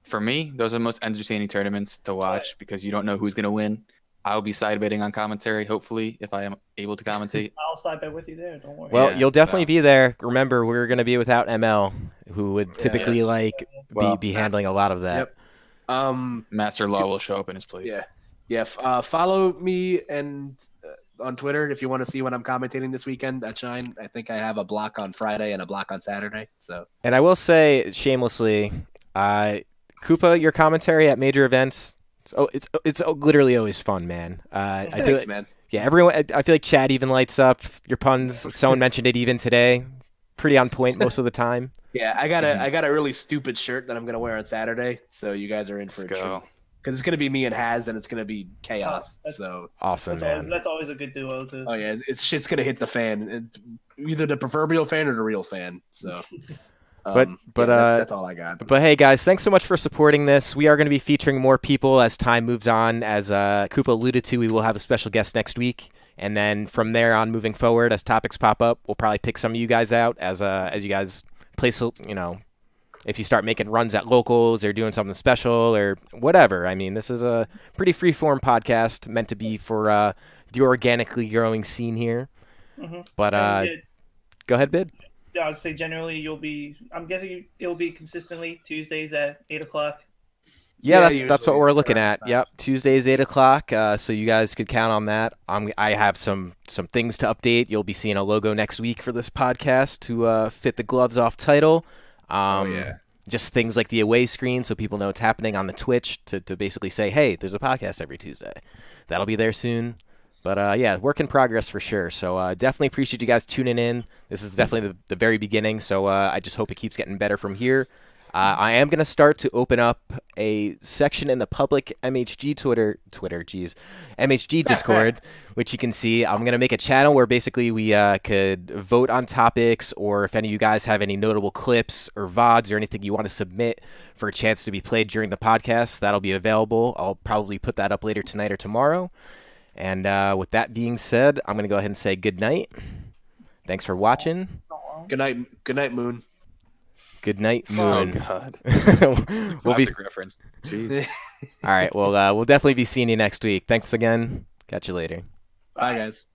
for me, those are the most entertaining tournaments to watch because you don't know who's gonna win. I'll be side betting on commentary, hopefully, if I am able to commentate. I'll side bet with you there. Don't worry. Well, Yeah, you'll definitely be there. Remember, we're going to be without ML, who would typically be handling a lot of that. Yep. Master Law will show up in his place. Yeah. Follow me and on Twitter if you want to see when I'm commentating this weekend at Shine. I think I have a block on Friday and a block on Saturday. So. And I will say, shamelessly, Koopa, your commentary at major events. It's literally always fun, man. Thanks, man. Yeah, everyone. I feel like Chad even lights up your puns. Someone mentioned it even today. Pretty on point most of the time. Yeah, I got a really stupid shirt that I'm gonna wear on Saturday, so you guys are in for a treat. Because it's gonna be me and Haz, and it's gonna be chaos. So awesome, man. That's always a good duo too. Oh yeah, shit's gonna hit the fan. Either the proverbial fan or the real fan. So. That's all I got. But hey, guys, thanks so much for supporting this. We are going to be featuring more people as time moves on. As Koopa alluded to, we will have a special guest next week, and then from there on, moving forward, as topics pop up, we'll probably pick some of you guys out as you guys place. If you start making runs at locals or doing something special or whatever. I mean, this is a pretty free-form podcast meant to be for the organically growing scene here. Mm-hmm. But go ahead, Bid. I would say generally I'm guessing it'll be consistently Tuesdays at 8 o'clock. Yeah, that's what we're looking at. Yep, Tuesdays 8 o'clock. So you guys could count on that. I have some things to update. You'll be seeing a logo next week for this podcast to fit the gloves off title. Just things like the away screen, so people know what's happening on the Twitch to basically say, hey, there's a podcast every Tuesday. That'll be there soon. But yeah, work in progress for sure. So definitely appreciate you guys tuning in. This is definitely the very beginning, so I just hope it keeps getting better from here. I am going to start to open up a section in the public MHG MHG Discord, which you can see. I'm going to make a channel where basically we could vote on topics, or if any of you guys have any notable clips or VODs or anything you want to submit for a chance to be played during the podcast, that'll be available. I'll probably put that up later tonight or tomorrow. And with that being said, I'm going to go ahead and say good night. Thanks for watching. Good night, Moon. Good night, Moon. Oh, God. We'll be... Classic reference. Jeez. All right. Well, we'll definitely be seeing you next week. Thanks again. Catch you later. Bye, guys.